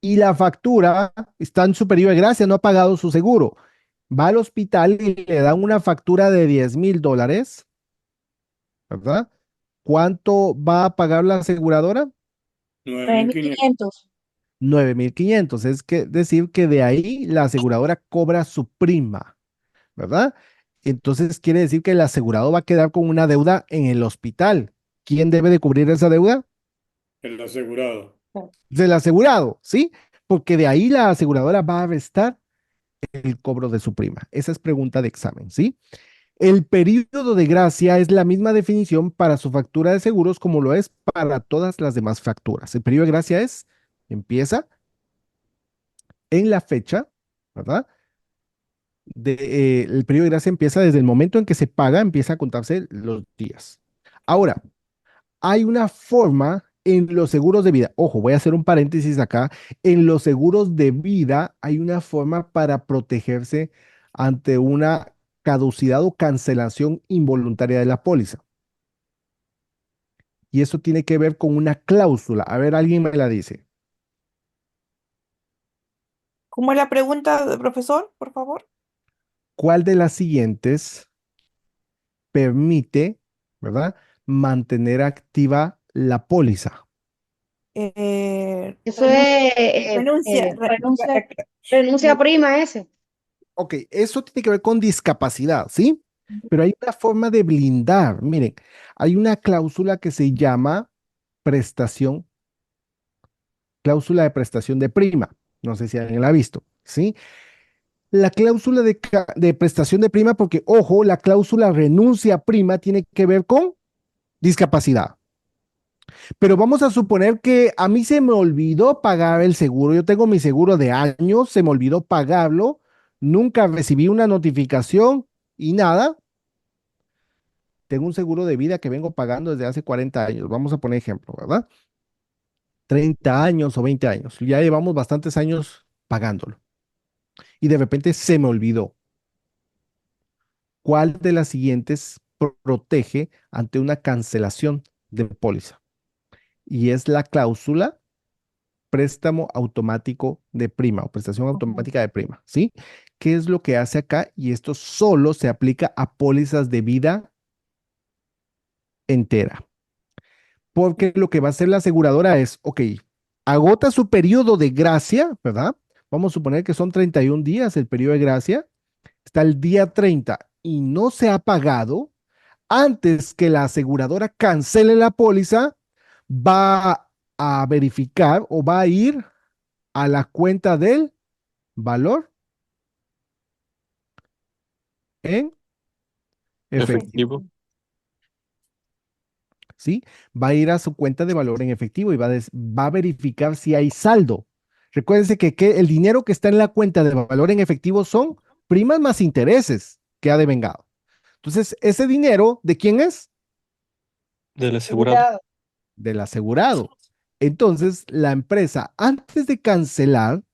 y la factura está en su periodo de gracia, no ha pagado su seguro. Va al hospital y le dan una factura de $10,000, ¿verdad? ¿Cuánto va a pagar la aseguradora? 9.500. 9,500. Es que decir que de ahí la aseguradora cobra su prima, ¿verdad? Entonces quiere decir que el asegurado va a quedar con una deuda en el hospital. ¿Quién debe de cubrir esa deuda? El asegurado. Del asegurado, ¿sí? Porque de ahí la aseguradora va a restar el cobro de su prima. Esa es pregunta de examen, ¿sí? El periodo de gracia es la misma definición para su factura de seguros como lo es para todas las demás facturas. El periodo de gracia empieza en la fecha, ¿verdad? El periodo de gracia empieza desde el momento en que se paga, empieza a contarse los días. Ahora, hay una forma en los seguros de vida. Ojo, voy a hacer un paréntesis acá. En los seguros de vida hay una forma para protegerse ante una caducidad o cancelación involuntaria de la póliza. Y eso tiene que ver con una cláusula. A ver, alguien me la dice. ¿Cómo es la pregunta, profesor, por favor? ¿Cuál de las siguientes permite, ¿verdad? Mantener activa la póliza. Eso es Renuncia. renuncia prima ese. Ok, eso tiene que ver con discapacidad, ¿sí? Pero hay una forma de blindar. Miren, hay una cláusula que se llama prestación, cláusula de prestación de prima. No sé si alguien la ha visto, ¿sí? La cláusula de prestación de prima, porque, ojo, la cláusula renuncia prima tiene que ver con discapacidad. Pero vamos a suponer que a mí se me olvidó pagar el seguro. Yo tengo mi seguro de años, se me olvidó pagarlo, nunca recibí una notificación y nada. Tengo un seguro de vida que vengo pagando desde hace 40 años. Vamos a poner ejemplo, ¿verdad? 30 años o 20 años. Ya llevamos bastantes años pagándolo. Y de repente se me olvidó. ¿Cuál de las siguientes protege ante una cancelación de póliza? Y es la cláusula préstamo automático de prima o prestación automática de prima, ¿sí? ¿Qué es lo que hace acá? Y esto solo se aplica a pólizas de vida entera. Porque lo que va a hacer la aseguradora es, ok, agota su periodo de gracia, ¿verdad? Vamos a suponer que son 31 días el periodo de gracia, está el día 30 y no se ha pagado. Antes que la aseguradora cancele la póliza, va a verificar o va a ir a la cuenta del valor en efectivo. Efectivo. ¿Sí? Va a ir a su cuenta de valor en efectivo y va a verificar si hay saldo. Recuérdense que el dinero que está en la cuenta de valor en efectivo son primas más intereses que ha devengado. Entonces, ese dinero, ¿de quién es? Del asegurado. Del asegurado. Entonces, la empresa, antes de cancelar,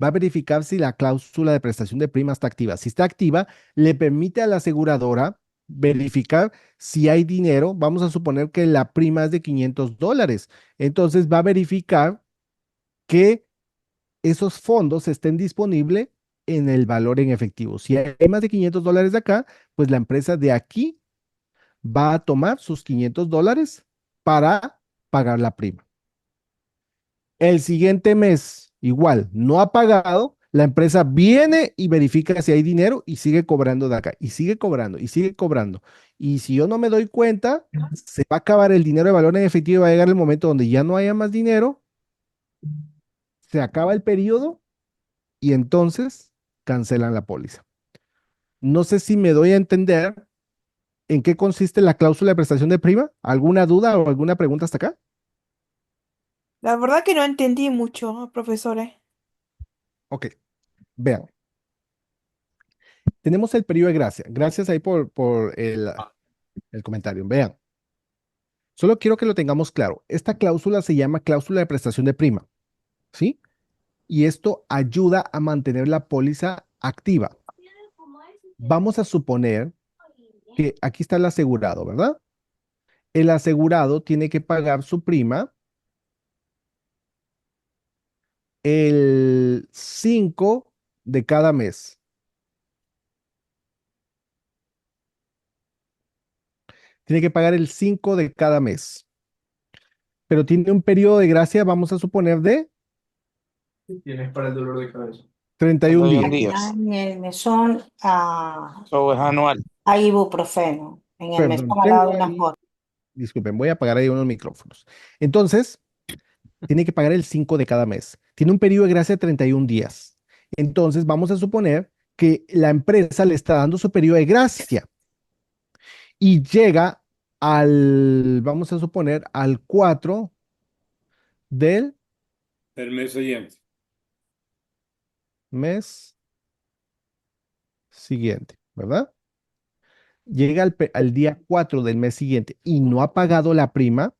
va a verificar si la cláusula de prestación de prima está activa. Si está activa, le permite a la aseguradora verificar si hay dinero. Vamos a suponer que la prima es de $500. Entonces, va a verificar que esos fondos estén disponibles en el valor en efectivo. Si hay más de $500 de acá, pues la empresa de aquí va a tomar sus $500 para pagar la prima. El siguiente mes, igual, no ha pagado, la empresa viene y verifica si hay dinero y sigue cobrando de acá, y sigue cobrando, y sigue cobrando. Y si yo no me doy cuenta, se va a acabar el dinero de valor en efectivo y va a llegar el momento donde ya no haya más dinero, se acaba el periodo y entonces cancelan la póliza. No sé si me doy a entender en qué consiste la cláusula de prestación de prima. ¿Alguna duda o alguna pregunta hasta acá? La verdad que no entendí mucho, profesores. Ok, vean. Tenemos el periodo de gracia. Gracias ahí por el comentario. Vean. Solo quiero que lo tengamos claro. Esta cláusula se llama cláusula de prestación de prima, ¿sí? Y esto ayuda a mantener la póliza activa. Vamos a suponer que aquí está el asegurado, ¿verdad? El asegurado tiene que pagar su prima el 5 de cada mes. Tiene que pagar el 5 de cada mes. Pero tiene un periodo de gracia, vamos a suponer, de Tienes para el dolor de cabeza. 31 31 días. días. En el mesón O es anual. hay ibuprofeno. En el mesón Perdón, al lado tengo de una ahí, foto. disculpen, voy a apagar ahí unos micrófonos. Entonces, tiene que pagar el 5 de cada mes. Tiene un periodo de gracia de 31 días. Entonces, vamos a suponer que la empresa le está dando su periodo de gracia y llega vamos a suponer, al 4 del El mes siguiente. mes siguiente, ¿verdad? Llega al día 4 del mes siguiente y no ha pagado la prima,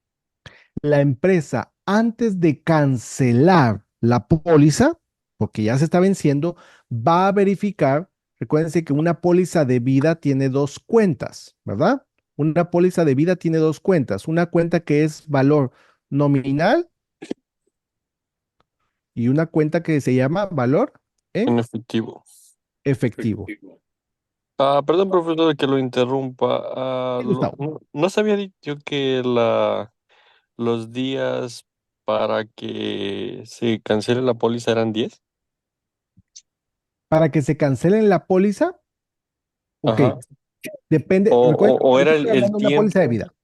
la empresa, antes de cancelar la póliza, porque ya se está venciendo, va a verificar. Recuérdense que una póliza de vida tiene dos cuentas, ¿verdad? Una póliza de vida tiene dos cuentas. Una cuenta que es valor nominal y una cuenta que se llama valor en En efectivo. efectivo. Perdón, profesor, que lo interrumpa. Sí, Gustavo. ¿No se había dicho que los días para que se cancele la póliza eran 10? Para que se cancele la póliza, ok, Ajá. depende. O, Recuerden que o yo era estoy el hablando de una póliza de tiempo. vida.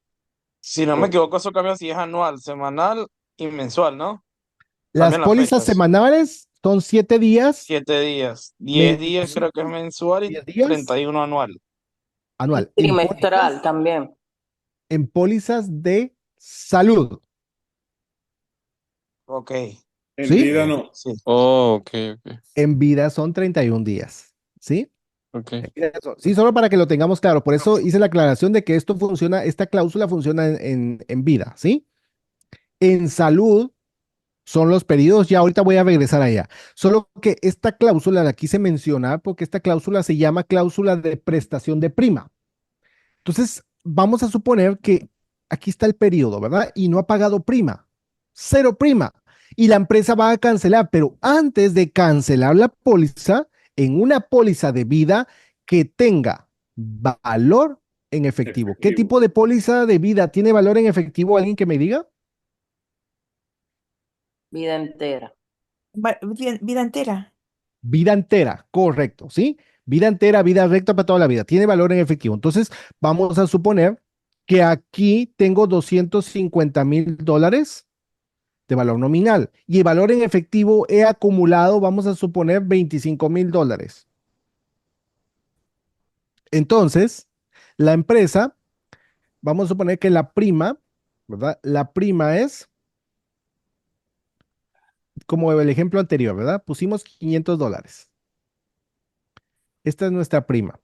Si no me equivoco, eso cambia si es anual, semanal y mensual, ¿no? Las Cambian las pólizas fechas. semanales son 7 días, 7 días. 10 días creo que es mensual y 10 días 31 anual. anual. Trimestral también. En pólizas de salud, Ok. En ¿sí? vida no. Sí. Oh, ok, ok. En vida son 31 días, ¿sí? Ok. Sí, solo para que lo tengamos claro. Por eso hice la aclaración de que esto funciona, esta cláusula funciona en vida, ¿sí? En salud son los periodos, ya ahorita voy a regresar allá. Solo que esta cláusula la quise mencionar porque esta cláusula se llama cláusula de prestación de prima. Entonces, vamos a suponer que aquí está el periodo, ¿verdad? Y no ha pagado prima, cero prima. y la empresa va a cancelar, pero antes de cancelar la póliza, en una póliza de vida que tenga valor en efectivo. ¿Qué tipo de póliza de vida tiene valor en efectivo? ¿Alguien que me diga? Vida entera. Vida entera. Vida entera, correcto, ¿sí? Vida entera, vida recta para toda la vida, tiene valor en efectivo. Entonces, vamos a suponer que aquí tengo $250,000 de valor nominal y el valor en efectivo he acumulado, vamos a suponer, $25,000. Entonces, la empresa, vamos a suponer que la prima, ¿verdad? La prima es, como el ejemplo anterior, ¿verdad? Pusimos $500. Esta es nuestra prima.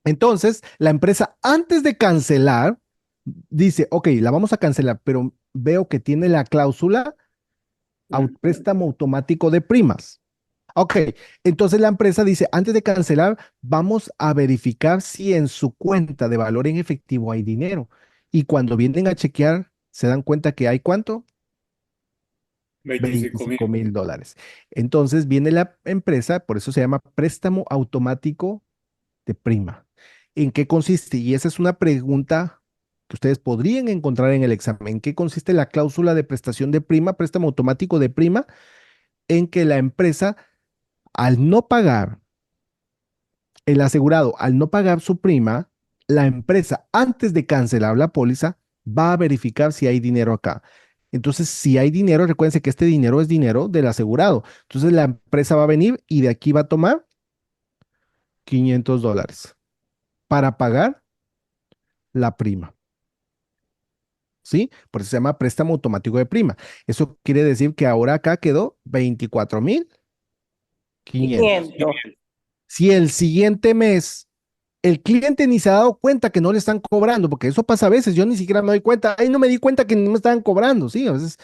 Entonces, la empresa, antes de cancelar, dice, ok, la vamos a cancelar, pero veo que tiene la cláusula préstamo automático de primas. Ok, entonces la empresa dice, antes de cancelar, vamos a verificar si en su cuenta de valor en efectivo hay dinero. Y cuando vienen a chequear, se dan cuenta que hay ¿cuánto? 25,000 dólares. Entonces viene la empresa, por eso se llama préstamo automático de prima. ¿En qué consiste? Y esa es una pregunta que ustedes podrían encontrar en el examen. ¿En qué consiste la cláusula de prestación de prima, préstamo automático de prima? En que la empresa, al no pagar, el asegurado, al no pagar su prima, la empresa, antes de cancelar la póliza, va a verificar si hay dinero acá. Entonces, si hay dinero, recuérdense que este dinero es dinero del asegurado. Entonces, la empresa va a venir y de aquí va a tomar $500 para pagar la prima. ¿Sí? Por eso se llama préstamo automático de prima. Eso quiere decir que ahora acá quedó 24,500. 500. Si el siguiente mes el cliente ni se ha dado cuenta que no le están cobrando, porque eso pasa a veces, yo ni siquiera me doy cuenta, ay, no me di cuenta que no me estaban cobrando, sí, a veces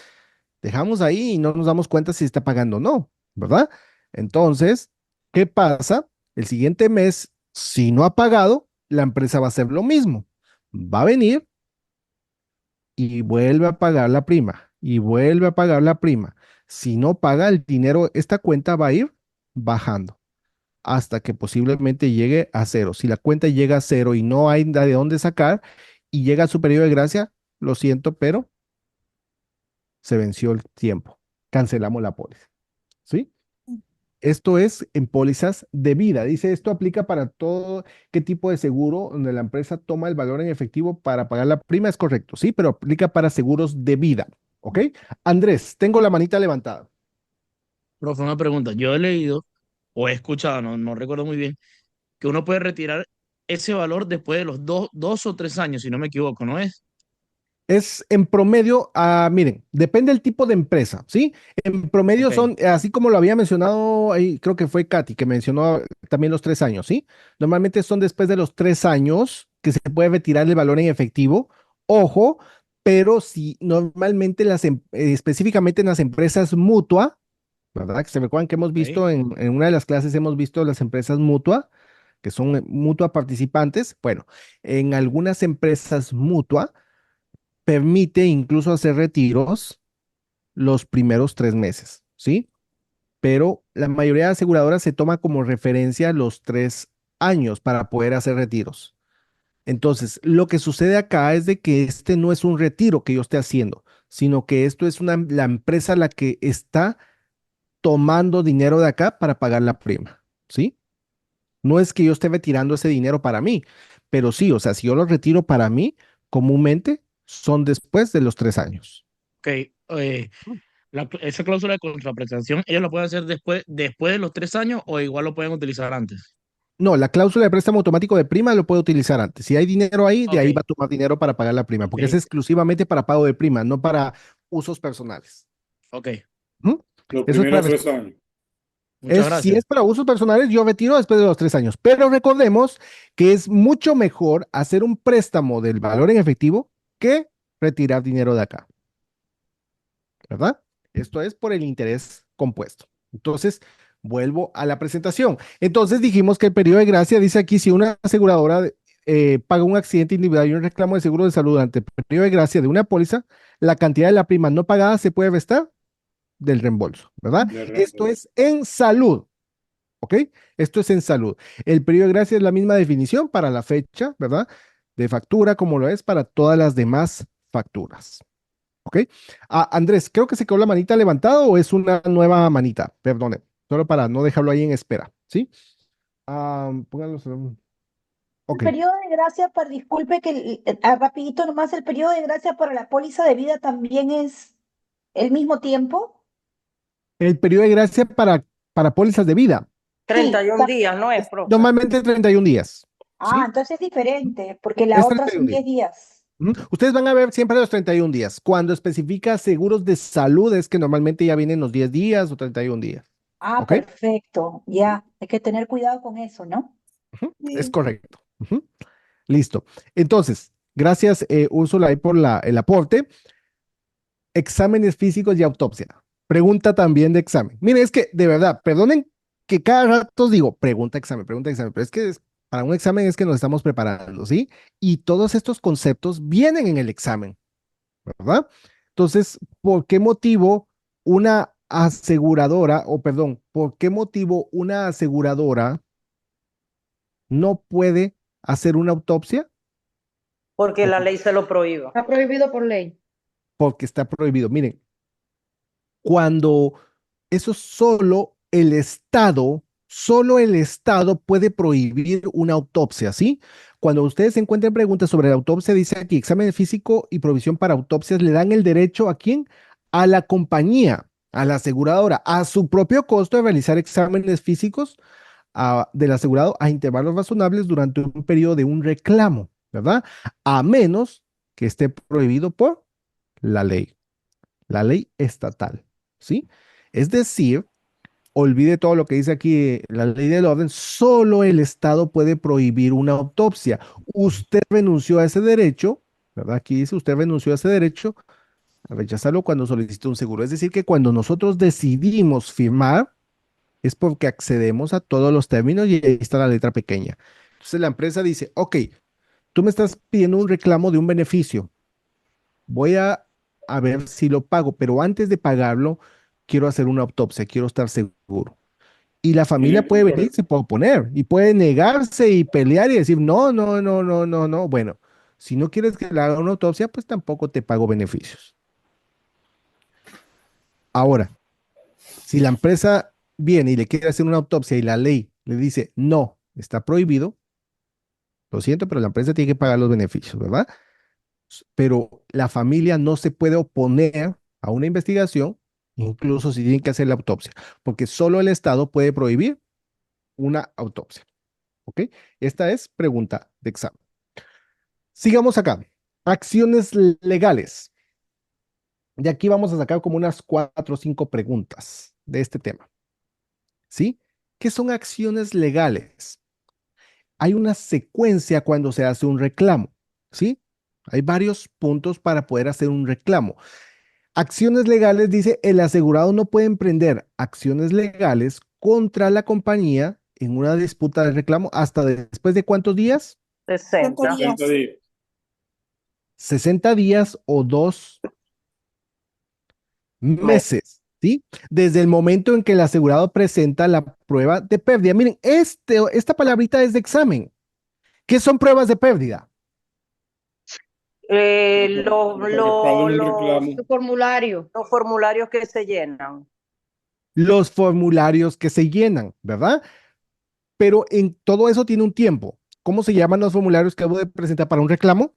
dejamos ahí y no nos damos cuenta si está pagando o no, ¿verdad? Entonces, ¿qué pasa? El siguiente mes, si no ha pagado, la empresa va a hacer lo mismo. Va a venir y vuelve a pagar la prima y vuelve a pagar la prima. Si no paga el dinero, esta cuenta va a ir bajando hasta que posiblemente llegue a cero. Si la cuenta llega a cero y no hay de dónde sacar y llega a su periodo de gracia, lo siento, pero se venció el tiempo. Cancelamos la póliza. ¿Sí? Esto es en pólizas de vida. Dice, esto aplica para todo qué tipo de seguro donde la empresa toma el valor en efectivo para pagar la prima. Es correcto, sí, pero aplica para seguros de vida. ¿Ok? Andrés, tengo la manita levantada. Profe, una pregunta. Yo he leído o he escuchado, no recuerdo muy bien, que uno puede retirar ese valor después de los 2 o 3 años, si no me equivoco, ¿no es? Es en promedio, miren, depende del tipo de empresa, ¿sí? En promedio Ok, son, así como lo había mencionado, ahí creo que fue Katy que mencionó también los 3 años, ¿sí? Normalmente son después de los 3 años que se puede retirar el valor en efectivo. Ojo, pero si normalmente específicamente en las empresas mutua, ¿verdad? Que se recuerdan que hemos ok. visto en una de las clases, hemos visto las empresas mutua, que son mutua participantes. Bueno, en algunas empresas mutua permite incluso hacer retiros los primeros 3 meses, ¿sí? Pero la mayoría de aseguradoras se toma como referencia los 3 años para poder hacer retiros. Entonces, lo que sucede acá es de que este no es un retiro que yo esté haciendo, sino que esto es la empresa la que está tomando dinero de acá para pagar la prima, ¿sí? No es que yo esté retirando ese dinero para mí, pero sí, o sea, si yo lo retiro para mí, comúnmente son después de los 3 años. Ok, esa cláusula de contraprestación, ¿ellos lo pueden hacer después de los 3 años o igual lo pueden utilizar antes? No, la cláusula de préstamo automático de prima lo puede utilizar antes. Si hay dinero ahí, de Ok, ahí va a tomar dinero para pagar la prima, ok, porque es exclusivamente para pago de prima, no para usos personales. ok. ¿Mm? Los Eso es para primeros 3 años. Muchas si gracias. es para usos personales, yo retiro después de los 3 años. Pero recordemos que es mucho mejor hacer un préstamo del valor en efectivo que retirar dinero de acá, ¿verdad? Esto es por el interés compuesto. Entonces, vuelvo a la presentación. Entonces, dijimos que el periodo de gracia dice aquí, si una aseguradora paga un accidente individual y un reclamo de seguro de salud ante el periodo de gracia de una póliza, la cantidad de la prima no pagada se puede restar del reembolso, ¿verdad? De Esto reembolso. es en salud, ¿ok? Esto es en salud. El periodo de gracia es la misma definición para la fecha, ¿verdad? De factura, como lo es para todas las demás facturas, ¿ok? Andrés, creo que se quedó la manita levantada o es una nueva manita, perdone, solo para no dejarlo ahí en espera, ¿sí? Pónganlo. El Ok. periodo de gracia, disculpe que rapidito nomás, el periodo de gracia para la póliza de vida también es el mismo tiempo. El periodo de gracia para pólizas de vida, Sí, 31 días, ¿no es, profe? normalmente 31 días, ¿sí? entonces es diferente, porque la Es otra 31 son días. 10 días. Ustedes van a ver siempre los 31 días. Cuando especifica seguros de salud es que normalmente ya vienen los 10 días o 31 días. ¿Ok? Perfecto, ya, hay que tener cuidado con eso, ¿no? Es correcto. Listo. Entonces, gracias, Úrsula, ahí por el aporte. Exámenes físicos y autopsia. Pregunta también de examen. Miren, es que de verdad, perdonen que cada rato os digo, pregunta, examen, pero es que para un examen es que nos estamos preparando, ¿sí? Y todos estos conceptos vienen en el examen, ¿verdad? Entonces, ¿por qué motivo una aseguradora, o perdón, por qué motivo una aseguradora no puede hacer una autopsia? Porque la ley se lo prohíbe. Está prohibido por ley. Porque está prohibido. Miren, cuando eso solo el Estado puede prohibir una autopsia, ¿sí? Cuando ustedes encuentren preguntas sobre la autopsia, dice aquí, examen físico y provisión para autopsias, le dan el derecho ¿a quién? A la compañía, a la aseguradora, a su propio costo de realizar exámenes físicos del asegurado a intervalos razonables durante un periodo de un reclamo, ¿verdad? A menos que esté prohibido por la ley estatal, ¿sí? Es decir, olvide todo lo que dice aquí la ley del orden, solo el Estado puede prohibir una autopsia. Usted renunció a ese derecho, ¿verdad? Aquí dice, usted renunció a ese derecho a rechazarlo cuando solicitó un seguro. Es decir, que cuando nosotros decidimos firmar, es porque accedemos a todos los términos y ahí está la letra pequeña. Entonces la empresa dice, ok, tú me estás pidiendo un reclamo de un beneficio. Voy a ver si lo pago, pero antes de pagarlo, quiero hacer una autopsia, quiero estar seguro. Y la familia puede venir, se puede oponer y puede negarse y pelear y decir, no, no, no, no, no, no. Bueno, si no quieres que le haga una autopsia, pues tampoco te pago beneficios. Ahora, si la empresa viene y le quiere hacer una autopsia y la ley le dice, no, está prohibido, lo siento, pero la empresa tiene que pagar los beneficios, ¿verdad? Pero la familia no se puede oponer a una investigación, incluso si tienen que hacer la autopsia, porque solo el Estado puede prohibir una autopsia. ¿Ok? Esta es pregunta de examen. Sigamos acá. Acciones legales. De aquí vamos a sacar como unas 4 o 5 preguntas de este tema. ¿Sí? ¿Qué son acciones legales? Hay una secuencia cuando se hace un reclamo. ¿Sí? Hay varios puntos para poder hacer un reclamo. Acciones legales, dice, el asegurado no puede emprender acciones legales contra la compañía en una disputa de reclamo hasta después de ¿cuántos días? 60. 60 días. 60 días o 2 meses, ¿sí? Desde el momento en que el asegurado presenta la prueba de pérdida. Miren, esta palabrita es de examen. ¿Qué son pruebas de pérdida? Su formulario. Los formularios que se llenan. Los formularios que se llenan, ¿verdad? Pero en todo eso tiene un tiempo. ¿Cómo se llaman los formularios que debo de presentar para un reclamo?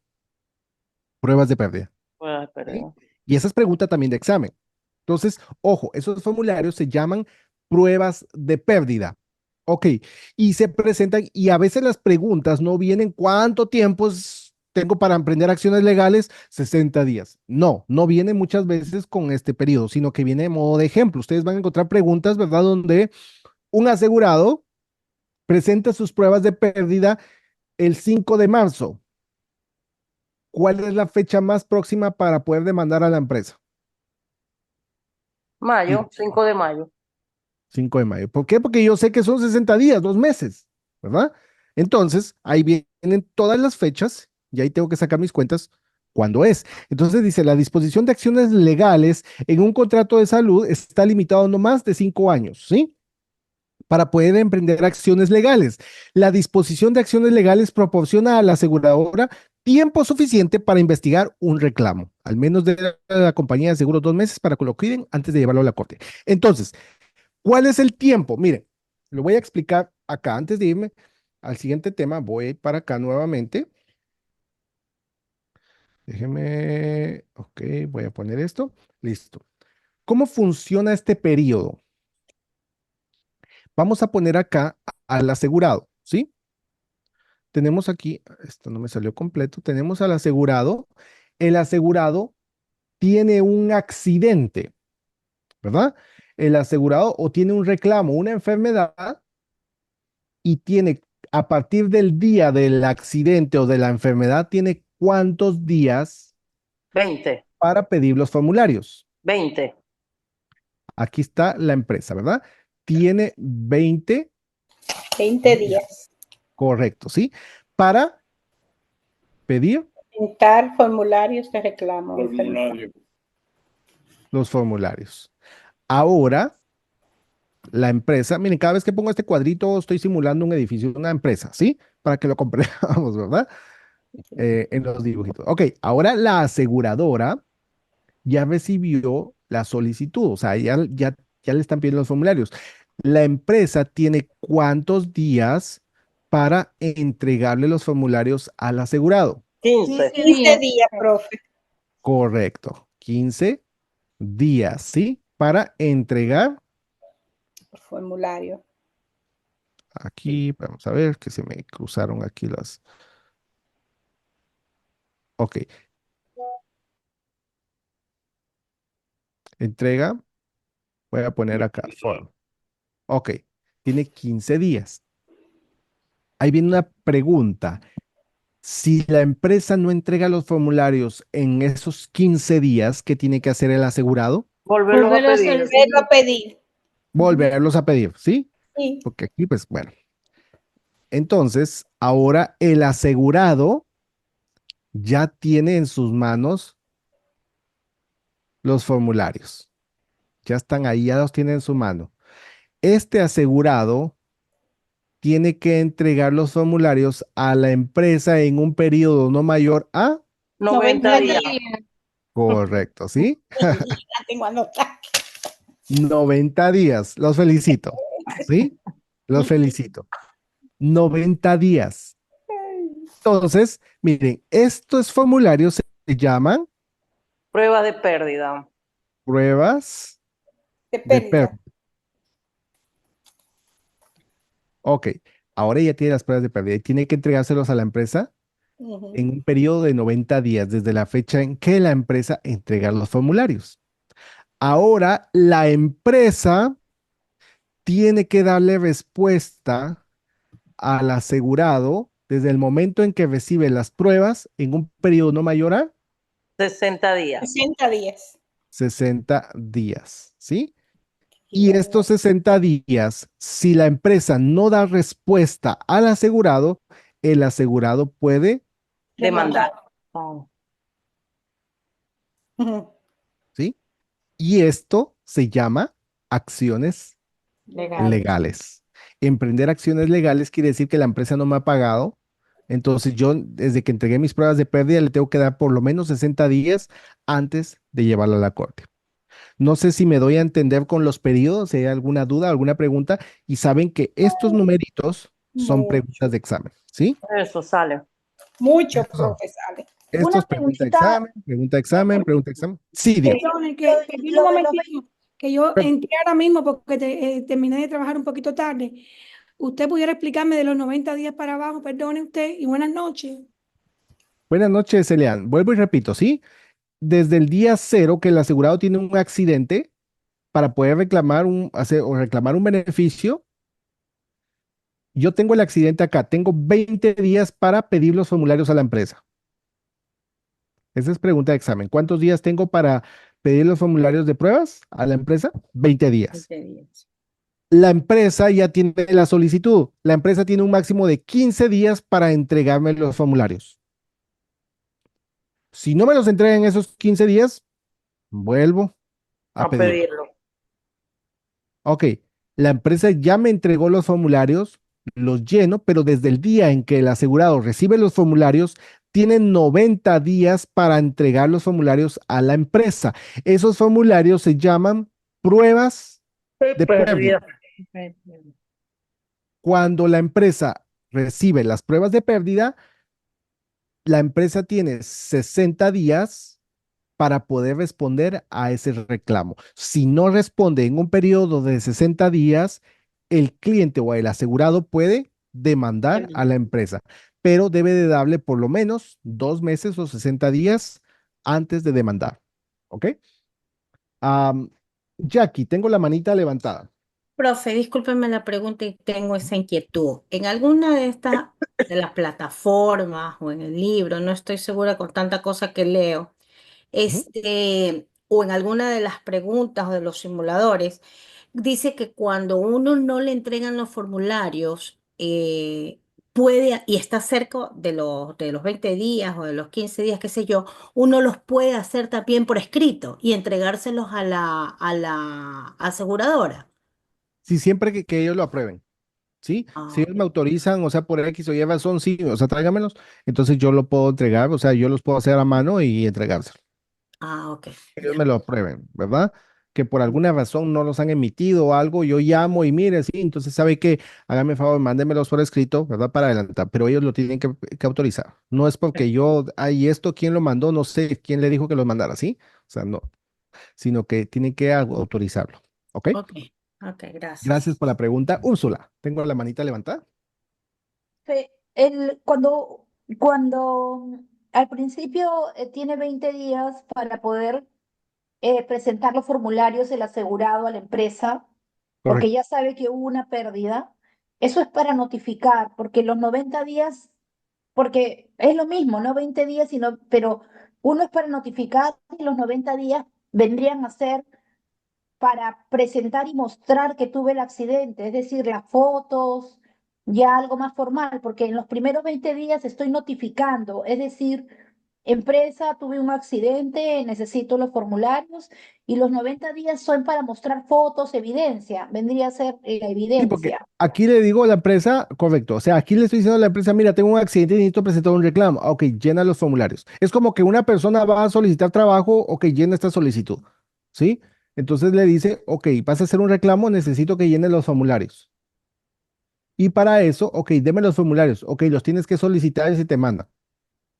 Pruebas de pérdida. ¿Sí? Y esa es pregunta también de examen. Entonces, ojo, esos formularios se llaman pruebas de pérdida. Ok, y se presentan, y a veces las preguntas no vienen cuánto tiempo tengo para emprender acciones legales, 60 días. No, no viene muchas veces con este periodo, sino que viene de modo de ejemplo. Ustedes van a encontrar preguntas, ¿verdad? Donde un asegurado presenta sus pruebas de pérdida el 5 de marzo. ¿Cuál es la fecha más próxima para poder demandar a la empresa? Mayo, 5 de mayo. 5 de mayo. ¿Por qué? Porque yo sé que son 60 días, 2 meses, ¿verdad? Entonces, ahí vienen todas las fechas y ahí tengo que sacar mis cuentas cuándo es. Entonces dice, la disposición de acciones legales en un contrato de salud está limitado no más de 5 años, ¿sí? Para poder emprender acciones legales. La disposición de acciones legales proporciona a la aseguradora tiempo suficiente para investigar un reclamo, al menos de la compañía de seguros 2 meses para que lo cuiden antes de llevarlo a la corte. Entonces, ¿cuál es el tiempo? Miren, lo voy a explicar acá. Antes de irme al siguiente tema, voy para acá nuevamente. Déjeme, ok, voy a poner esto. Listo. ¿Cómo funciona este periodo? Vamos a poner acá al asegurado, ¿sí? Tenemos aquí, esto no me salió completo, tenemos al asegurado. El asegurado tiene un accidente, ¿verdad? El asegurado o tiene un reclamo, una enfermedad y tiene, a partir del día del accidente o de la enfermedad, tiene cuántos días 20, para pedir los formularios. 20. Aquí está la empresa, ¿verdad? Tiene 20 días. Correcto, ¿sí? Para pedir Presentar formularios de reclamo. Formulario. los formularios. Ahora, la empresa, miren, cada vez que pongo este cuadrito estoy simulando un edificio, una empresa, ¿sí? Para que lo comprendamos, ¿verdad? En los dibujitos. Ok, ahora la aseguradora ya recibió la solicitud, o sea, ya le están pidiendo los formularios. La empresa tiene cuántos días para entregarle los formularios al asegurado. 15. 15 días, profe. Correcto, 15 días, ¿sí? Para entregar Formulario. aquí, vamos a ver que se me cruzaron aquí las. Ok, entrega, voy a poner acá, form. Ok, tiene 15 días. Ahí viene una pregunta. Si la empresa no entrega los formularios en esos 15 días, ¿qué tiene que hacer el asegurado? Volverlos a Volverlo pedir. a pedir. Volverlos a pedir, ¿sí? Sí. Porque aquí, pues, bueno. Entonces, ahora el asegurado ya tiene en sus manos los formularios. Ya están ahí, ya los tiene en su mano. Este asegurado tiene que entregar los formularios a la empresa en un periodo no mayor a 90 días. correcto, ¿sí? La tengo anotada. 90 días. Los felicito, ¿sí? Los felicito. 90 días. Entonces, miren, estos formularios se llaman Prueba de pérdida. pruebas De de pérdida. pérdida. Ok, ahora ya tiene las pruebas de pérdida y tiene que entregárselos a la empresa Ujú. en un periodo de 90 días desde la fecha en que la empresa entrega los formularios. Ahora la empresa tiene que darle respuesta al asegurado desde el momento en que recibe las pruebas en un periodo no mayor a 60 días. 60 días. 60 días, ¿sí? Y estos 60 días, si la empresa no da respuesta al asegurado, el asegurado puede, Demandar. Ujú. ¿sí? Y esto se llama acciones Legal. legales. Emprender acciones legales quiere decir que la empresa no me ha pagado. Entonces yo, desde que entregué mis pruebas de pérdida, le tengo que dar por lo menos 60 días antes de llevarla a la corte. No sé si me doy a entender con los periodos, si hay alguna duda, alguna pregunta, y saben que estos numeritos son Mucho. preguntas de examen, ¿sí? Eso sale. Mucho, Esto- profe, sale. Esto Una es pregunta de preguntita, examen, pregunta de examen, pregunta de examen. Sí, Diego. Perdone, lo, que vino lo un de los momentito, que yo Per- entré ahora mismo porque terminé de trabajar un poquito tarde. ¿Usted pudiera explicarme de los 90 días para abajo? Perdone usted y buenas noches. Buenas noches, Elian. Vuelvo y repito, ¿sí? Desde el día cero que el asegurado tiene un accidente para poder reclamar o reclamar un beneficio, yo tengo el accidente acá, tengo 20 días para pedir los formularios a la empresa. Esa es pregunta de examen. ¿Cuántos días tengo para pedir los formularios de pruebas a la empresa? 20 días. 20 días. La empresa ya tiene la solicitud. La empresa tiene un máximo de 15 días para entregarme los formularios. Si no me los entregan en esos 15 días, vuelvo a A pedirlo. pedirlo. Ok, la empresa ya me entregó los formularios, los lleno, pero desde el día en que el asegurado recibe los formularios, tienen 90 días para entregar los formularios a la empresa. Esos formularios se llaman pruebas de pérdida. Cuando la empresa recibe las pruebas de pérdida, la empresa tiene 60 días para poder responder a ese reclamo. Si no responde en un periodo de 60 días, el cliente o el asegurado puede demandar a la empresa, pero debe de darle por lo menos 2 meses o 60 días antes de demandar. ¿Ok? Jackie, tengo la manita levantada. Profe, discúlpeme la pregunta y tengo esa inquietud. En alguna de estas, de las plataformas o en el libro, no estoy segura con tanta cosa que leo, o en alguna de las preguntas o de los simuladores, dice que cuando uno no le entregan los formularios, puede, y está cerca de los 20 días o de los 15 días, qué sé yo, uno los puede hacer también por escrito y entregárselos a la aseguradora. Sí, siempre que ellos lo aprueben. ¿Sí? Si ellos me autorizan, o sea, por X o Y razón, sí, o sea, tráigamelos, entonces yo lo puedo entregar, o sea, yo los puedo hacer a mano y entregárselo. Ok. Ellos me lo aprueben, ¿verdad? Que por alguna razón no los han emitido o algo, yo llamo y mire, sí, entonces sabe que hágame el favor, mándemelos por escrito, ¿verdad? Para adelantar, pero ellos lo tienen que autorizar. No es porque yo, ay, esto, ¿quién lo mandó? No sé quién le dijo que lo mandara, ¿sí? O sea, no, sino que tienen que autorizarlo, ¿ok? Ok, gracias. Gracias por la pregunta. Úrsula, tengo la manita levantada. Cuando al principio tiene 20 días para poder presentar los formularios el asegurado a la empresa, porque Correcto. ya sabe que hubo una pérdida, eso es para notificar, porque los 90 días, porque es lo mismo, no 20 días, pero uno es para notificar y los 90 días vendrían a ser para presentar y mostrar que tuve el accidente, es decir, las fotos, ya algo más formal, porque en los primeros 20 días estoy notificando, es decir, empresa, tuve un accidente, necesito los formularios, y los 90 días son para mostrar fotos, evidencia, vendría a ser la Sí, porque evidencia. aquí le digo a la empresa, correcto, o sea, aquí le estoy diciendo a la empresa, mira, tengo un accidente y necesito presentar un reclamo. Ok, llena los formularios. Es como que una persona va a solicitar trabajo, ok, llena esta solicitud, ¿sí? Entonces le dice, ok, vas a hacer un reclamo, necesito que llene los formularios. Y para eso, ok, deme los formularios, ok, los tienes que solicitar y se te manda.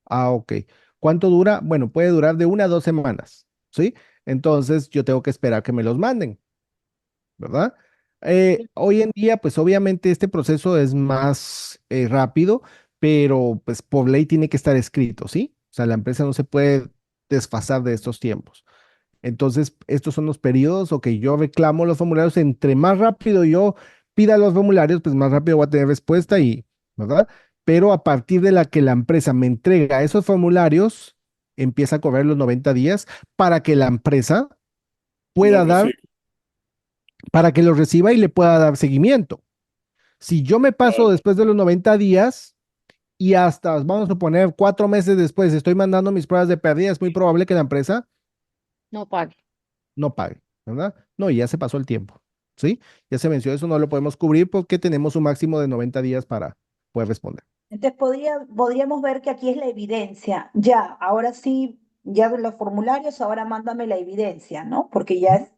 Ah, ok. ¿Cuánto dura? Bueno, puede durar de 1 a 2 semanas, ¿sí? Entonces yo tengo que esperar que me los manden, ¿verdad? Hoy en día, pues obviamente este proceso es más rápido, pero pues por ley tiene que estar escrito, ¿sí? O sea, la empresa no se puede desfasar de estos tiempos. Entonces, estos son los periodos, ok, yo reclamo los formularios, entre más rápido yo pida los formularios, pues más rápido voy a tener respuesta y, ¿verdad? Pero a partir de la que la empresa me entrega esos formularios, empieza a correr los 90 días para que la empresa pueda dar, para que los reciba y le pueda dar seguimiento. Si yo me paso después de los 90 días y hasta, vamos a poner, 4 meses después, estoy mandando mis pruebas de pérdida, es muy probable que la empresa No pague. no pague, ¿verdad? No, y ya se pasó el tiempo, ¿sí? Ya se venció eso, no lo podemos cubrir porque tenemos un máximo de 90 días para poder responder. Entonces podríamos ver que aquí es la evidencia. Ya, ahora sí, ya de los formularios, ahora mándame la evidencia, ¿no? Porque ya es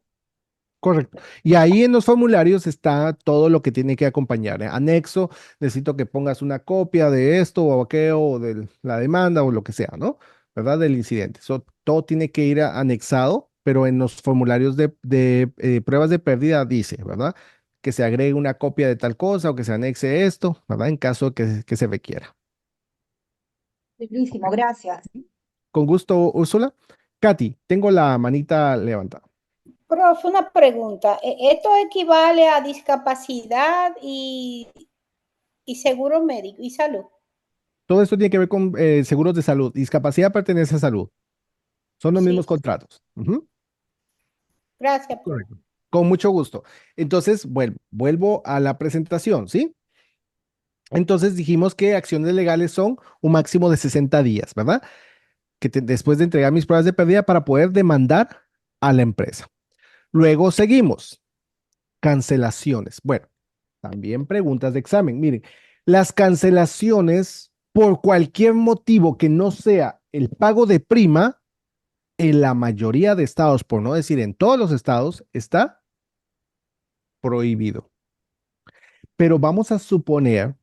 Correcto. Y ahí en los formularios está todo lo que tiene que acompañar. Anexo, necesito que pongas una copia de esto o aquello, o de la demanda o lo que sea, ¿no? ¿Verdad? Del incidente. Todo tiene que ir anexado, pero en los formularios de pruebas de pérdida dice, ¿verdad? Que se agregue una copia de tal cosa o que se anexe esto, ¿verdad? En caso que se requiera. buenísimo, gracias. Con gusto, Úrsula. Katy, tengo la manita levantada. Profe, una pregunta. ¿Esto equivale a discapacidad y seguro médico y salud? Todo esto tiene que ver con seguros de salud. Discapacidad pertenece a salud. Son los mismos contratos. Ujú. Gracias, profe. Correcto. Con mucho gusto. Entonces, vuelvo a la presentación, ¿sí? Entonces dijimos que acciones legales son un máximo de 60 días, ¿verdad? después de entregar mis pruebas de pérdida para poder demandar a la empresa. Luego seguimos. Cancelaciones. Bueno, también preguntas de examen. Miren, las cancelaciones por cualquier motivo que no sea el pago de prima, en la mayoría de estados, por no decir en todos los estados, está prohibido. Pero vamos a suponer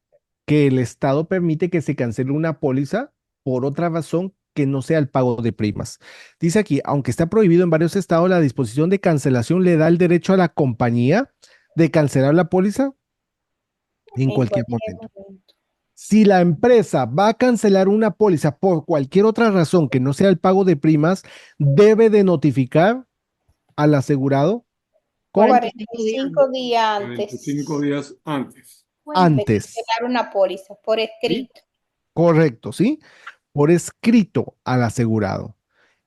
que el estado permite que se cancele una póliza por otra razón que no sea el pago de primas. Dice aquí, aunque está prohibido en varios estados, la disposición de cancelación le da el derecho a la compañía de cancelar la póliza en cualquier momento. Si la empresa va a cancelar una póliza por cualquier otra razón que no sea el pago de primas, debe de notificar al asegurado con 45 días antes 25 días antes. de antes. cancelar una póliza por escrito. Correcto, ¿sí? Por escrito al asegurado.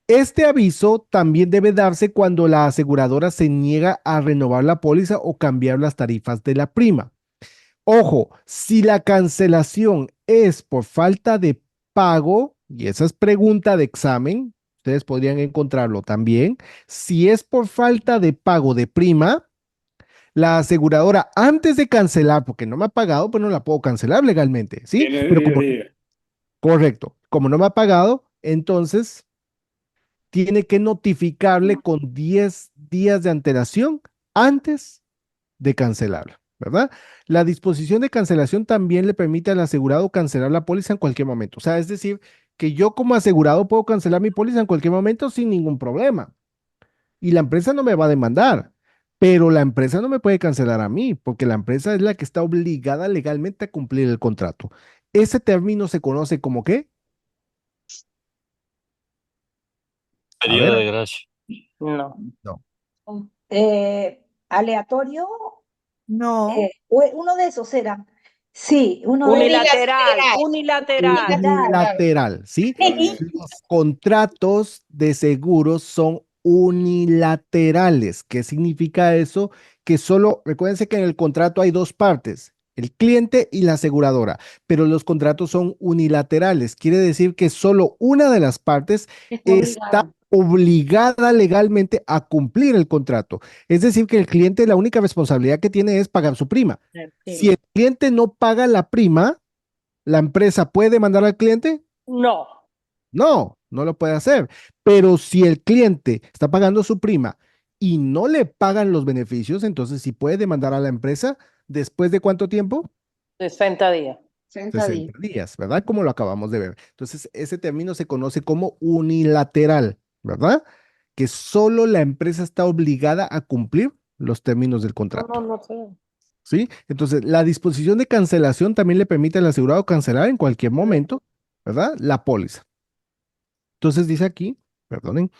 Este aviso también debe darse cuando la aseguradora se niega a renovar la póliza o cambiar las tarifas de la prima. Ojo, si la cancelación es por falta de pago, y esa es pregunta de examen, ustedes podrían encontrarlo también, si es por falta de pago de prima, la aseguradora antes de cancelar, porque no me ha pagado, pues no la puedo cancelar legalmente, ¿sí? Tiene Pero 10 como, días. correcto, como no me ha pagado, entonces tiene que notificarle con 10 días de antelación antes de cancelarla, ¿verdad? La disposición de cancelación también le permite al asegurado cancelar la póliza en cualquier momento. O sea, es decir, que yo como asegurado puedo cancelar mi póliza en cualquier momento sin ningún problema. Y la empresa no me va a demandar, pero la empresa no me puede cancelar a mí, porque la empresa es la que está obligada legalmente a cumplir el contrato. Ese término se conoce como ¿qué? A Periodo ver, de gracia. No. no. Aleatorio, No. uno de esos era. Sí, uno de esos. Unilateral. Unilateral, ¿sí? Los contratos de seguros son unilaterales. ¿Qué significa eso? Que solo, recuérdense que en el contrato hay dos partes, el cliente y la aseguradora, pero los contratos son unilaterales. Quiere decir que solo una de las partes está obligada legalmente a cumplir el contrato. Es decir, que el cliente la única responsabilidad que tiene es pagar su prima. Si el cliente no paga la prima, ¿la empresa puede demandar al cliente? No. No, no lo puede hacer. Pero si el cliente está pagando su prima y no le pagan los beneficios, entonces sí puede demandar a la empresa después de ¿cuánto tiempo? 60 días. 60 días, ¿verdad? Como lo acabamos de ver. Entonces, ese término se conoce como unilateral, ¿verdad? Que solo la empresa está obligada a cumplir los términos del contrato. No sé. ¿Sí? Entonces, la disposición de cancelación también le permite al asegurado cancelar en cualquier momento, ¿verdad? La póliza. Entonces, dice aquí, perdonen,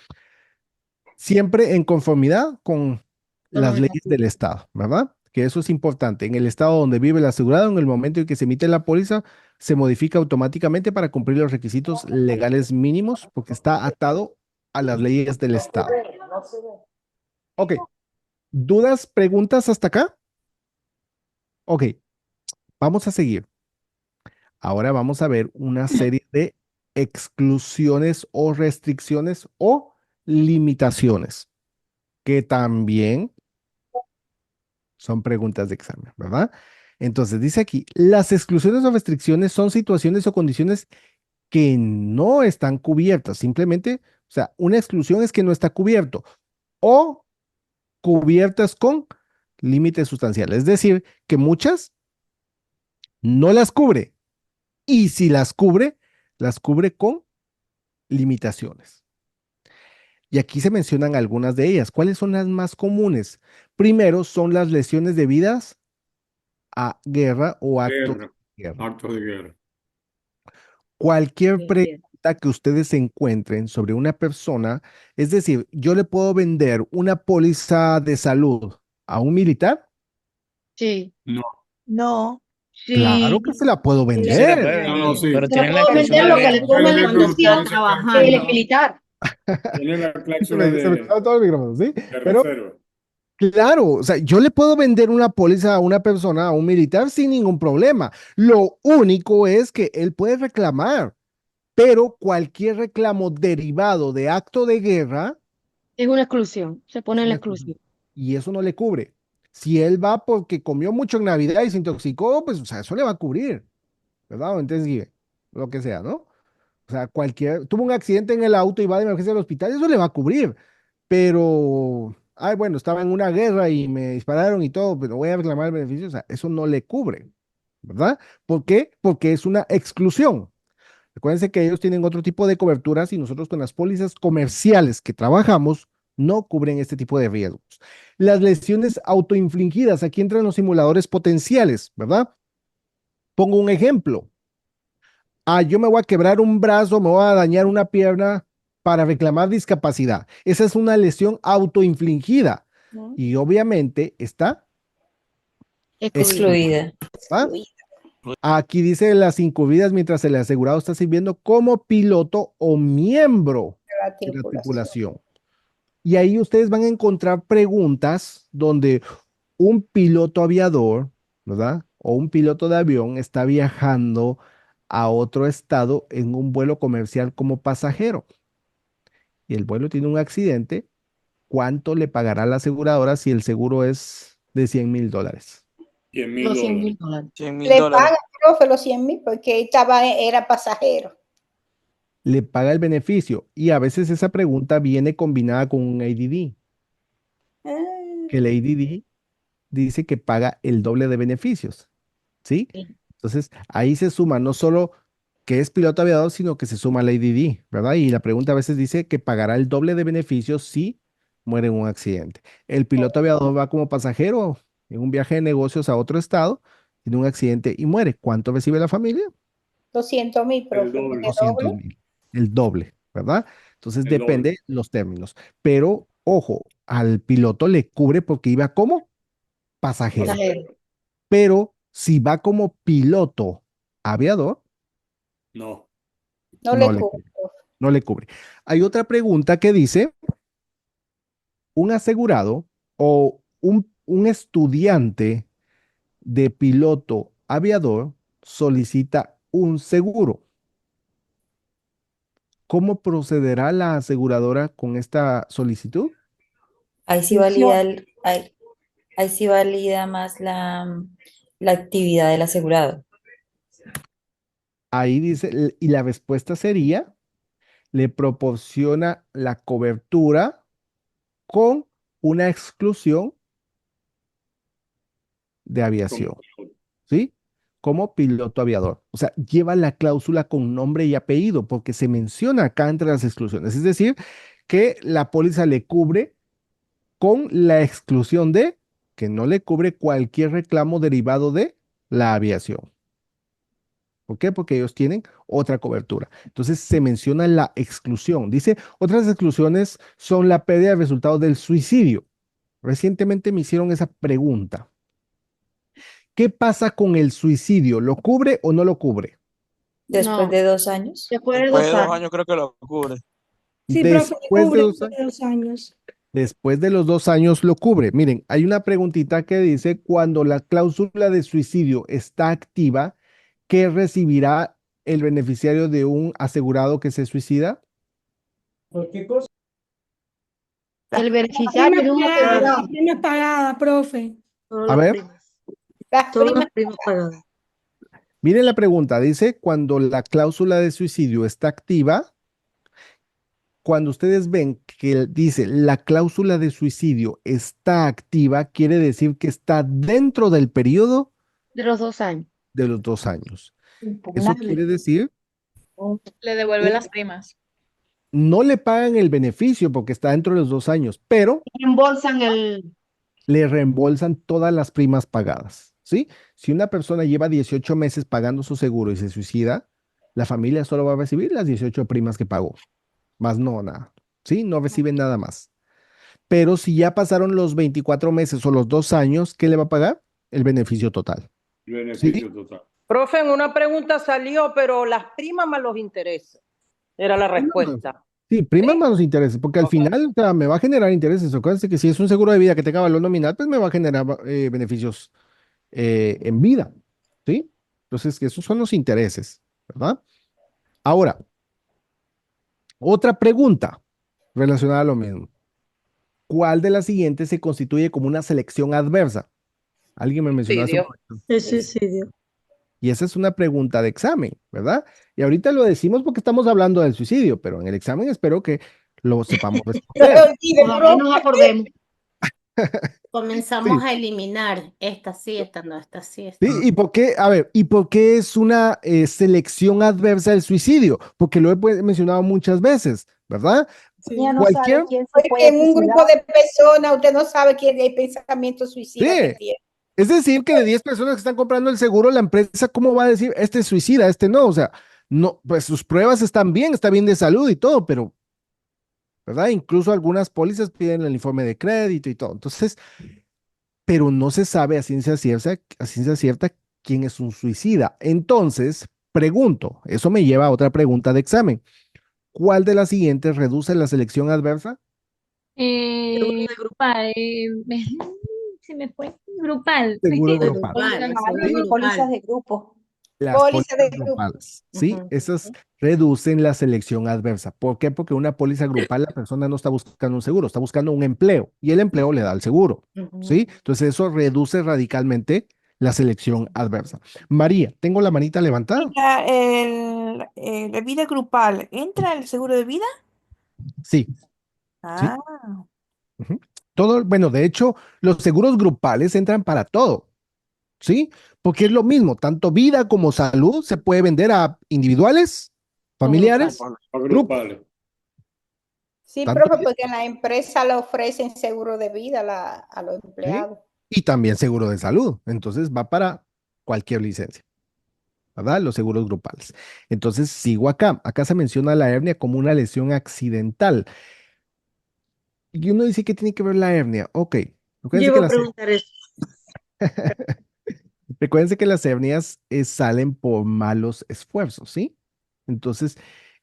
siempre en conformidad con las leyes del Estado, ¿verdad? Que eso es importante. En el estado donde vive el asegurado, en el momento en que se emite la póliza, se modifica automáticamente para cumplir los requisitos legales mínimos, porque está atado a las leyes del Estado. Ok. ¿Dudas, preguntas hasta acá? Ok. Vamos a seguir. Ahora vamos a ver una serie de exclusiones o restricciones o limitaciones, que también son preguntas de examen, ¿verdad? Entonces dice aquí, las exclusiones o restricciones son situaciones o condiciones que no están cubiertas. Simplemente, o sea, una exclusión es que no está cubierto o cubiertas con límites sustanciales. Es decir, que muchas no las cubre. Y si las cubre con limitaciones. Y aquí se mencionan algunas de ellas. ¿Cuáles son las más comunes? Primero son las lesiones debidas a guerra o actos de guerra. Actos de guerra. Cualquier pregunta que ustedes encuentren sobre una persona, es decir, yo le puedo vender una póliza de salud a un militar. Sí. No. No. Claro que se la puedo Sí, vender. No, sí. pero Se la tienen la puedo exclusión vender de lo que le guerra. pongan Tiene cuando siga la trabajando. Él es militar. Tiene la Se cláusula me estaba todo el micrófono, ¿sí? de Pero reserva. claro, o sea, yo le puedo vender una póliza a una persona, a un militar, sin ningún problema. Lo único es que él puede reclamar, pero cualquier reclamo derivado de acto de guerra, Es una exclusión, se pone en la una exclusión, exclusión. y eso no le cubre. Si él va porque comió mucho en Navidad y se intoxicó, pues, o sea, eso le va a cubrir, ¿verdad? O entonces, lo que sea, ¿no? O sea, tuvo un accidente en el auto y va de emergencia al hospital, eso le va a cubrir. Pero, ay, bueno, estaba en una guerra y me dispararon y todo, pero voy a reclamar el beneficio, o sea, eso no le cubre, ¿verdad? ¿Por qué? Porque es una exclusión. Recuérdense que ellos tienen otro tipo de coberturas y nosotros con las pólizas comerciales que trabajamos no cubren este tipo de riesgos. Las lesiones autoinfligidas, aquí entran los simuladores potenciales, ¿verdad? Pongo un ejemplo. Yo me voy a quebrar un brazo, me voy a dañar una pierna para reclamar discapacidad. Esa es una lesión autoinfligida y obviamente está Excluida. ¿va? Aquí dice las incurridas mientras el asegurado está sirviendo como piloto o miembro de la tripulación. Y ahí ustedes van a encontrar preguntas donde un piloto aviador, ¿verdad? O un piloto de avión está viajando a otro estado en un vuelo comercial como pasajero. Y el vuelo tiene un accidente, ¿cuánto le pagará la aseguradora si el seguro es de $100,000? 100,000 Los dólares. $100,000. 100,000 Le dólares. paga, profe, los 100,000 porque era pasajero. Le paga el beneficio. Y a veces esa pregunta viene combinada con un ADD, que el ADD dice que paga el doble de beneficios, ¿sí? Sí. Entonces, ahí se suma no solo que es piloto aviador, sino que se suma la ADD, ¿verdad? Y la pregunta a veces dice que pagará el doble de beneficios si muere en un accidente. El piloto aviador va como pasajero en un viaje de negocios a otro estado, tiene un accidente y muere. ¿Cuánto recibe la familia? 200,000, profe. doble. ¿El 200,000, el doble, ¿verdad? Entonces El depende los términos. Pero, ojo, al piloto le cubre porque iba como pasajero. Pasajero. Pero si va como piloto aviador, No. No no le le cubre. cubre, no le cubre. Hay otra pregunta que dice, un asegurado o un estudiante de piloto aviador solicita un seguro. ¿Cómo procederá la aseguradora con esta solicitud? Ahí sí valida, ahí sí valida más la actividad del asegurado. Ahí dice, y la respuesta sería, le proporciona la cobertura con una exclusión de aviación, ¿sí? Como piloto aviador. O sea, lleva la cláusula con nombre y apellido porque se menciona acá entre las exclusiones. Es decir, que la póliza le cubre con la exclusión de que no le cubre cualquier reclamo derivado de la aviación. ¿Por qué? Porque ellos tienen otra cobertura. Entonces se menciona la exclusión. Dice, otras exclusiones son la pérdida de resultados del suicidio. Recientemente me hicieron esa pregunta. ¿Qué pasa con el suicidio? ¿Lo cubre o no lo cubre? Después No. de 2 años. Después de Después de 2 2 años. años creo que lo cubre. Sí, profe, Después de cubre 2 después años. de 2 años. Después de los 2 años lo cubre. Miren, hay una preguntita que dice, cuando la cláusula de suicidio está activa, ¿qué recibirá el beneficiario de un asegurado que se suicida? ¿Cualquier cosa? El Las beneficiario de un primas pagadas, asegurado. las primas pagadas, profe. Todas A las ver, primas. Las Todas primas. las primas pagadas. miren la pregunta. Dice, cuando la cláusula de suicidio está activa, cuando ustedes ven que dice la cláusula de suicidio está activa, quiere decir que está dentro del periodo De los 2 años. de los 2 años. Eso Impugnable. quiere decir Le devuelve que las primas. no le pagan el beneficio porque está dentro de los 2 años, pero Reembolsan el. le reembolsan todas las primas pagadas, ¿sí? Si una persona lleva 18 meses pagando su seguro y se suicida, la familia solo va a recibir las 18 primas que pagó, más no nada, ¿sí? No reciben nada más. Pero si ya pasaron los 24 meses o los 2 años, ¿qué le va a pagar? El beneficio total. El beneficio total. Profe, en una pregunta salió, pero las primas más los intereses. Era la respuesta. Sí, primas más los intereses, porque al final, o sea, me va a generar intereses. Acuérdense que si es un seguro de vida que tenga valor nominal, pues me va a generar beneficios en vida, ¿sí? Entonces, que esos son los intereses, ¿verdad? Ahora, Otra pregunta relacionada a lo mismo. ¿Cuál de las siguientes se constituye como una selección adversa? Alguien me mencionó hace un Suicidio. momento. El suicidio. Y esa es una pregunta de examen, ¿verdad? Y ahorita lo decimos porque estamos hablando del suicidio, pero en el examen espero que lo sepamos responder. Todavía nos acordemos. Comenzamos Sí. a eliminar esta sí, esta no, esta sí, esta Sí, no. ¿y por qué? A ver, ¿y por qué es una selección adversa del suicidio? Porque lo he mencionado muchas veces, ¿verdad? Ya no Cualquier, sabe quién se Porque puede en un grupo suicidar. de personas usted no sabe quién hay pensamiento suicida que sí, tiene. es decir, que de 10 personas que están comprando el seguro, la empresa, ¿cómo va a decir, este es suicida, este no? O sea, no, pues sus pruebas están bien, está bien de salud y todo, pero, ¿verdad? Incluso algunas pólizas piden el informe de crédito y todo. Entonces, pero no se sabe a ciencia cierta quién es un suicida. Entonces, pregunto, eso me lleva a otra pregunta de examen. ¿Cuál de las siguientes reduce la selección adversa? Grupal. Se me fue. Grupal. Seguro grupal. Pólizas de grupo. Las Póliza de pólizas grupo. grupales, ¿sí? Ujú. Esas reducen la selección adversa. ¿Por qué? Porque una póliza grupal, la persona no está buscando un seguro, está buscando un empleo y el empleo le da el seguro, ¿sí? Entonces eso reduce radicalmente la selección adversa. María, ¿tengo la manita levantada? La vida grupal, ¿entra el seguro de vida? Sí, sí. Ah, Ujú. Todo, bueno, de hecho, los seguros grupales entran para todo, ¿sí? Porque es lo mismo, tanto vida como salud se puede vender a individuales, familiares, grupos. Grupales. Sí, Tanto profe, porque la empresa le ofrecen seguro de vida a los ¿sí? empleados. Y también seguro de salud. Entonces va para cualquier licencia, ¿verdad? Los seguros grupales. Entonces sigo acá. Acá se menciona la hernia como una lesión accidental. Y uno dice que tiene que ver la hernia. Ok. Yo Recuérdense que iba a las, preguntar eso. recuérdense que las hernias salen por malos esfuerzos, ¿sí? Entonces,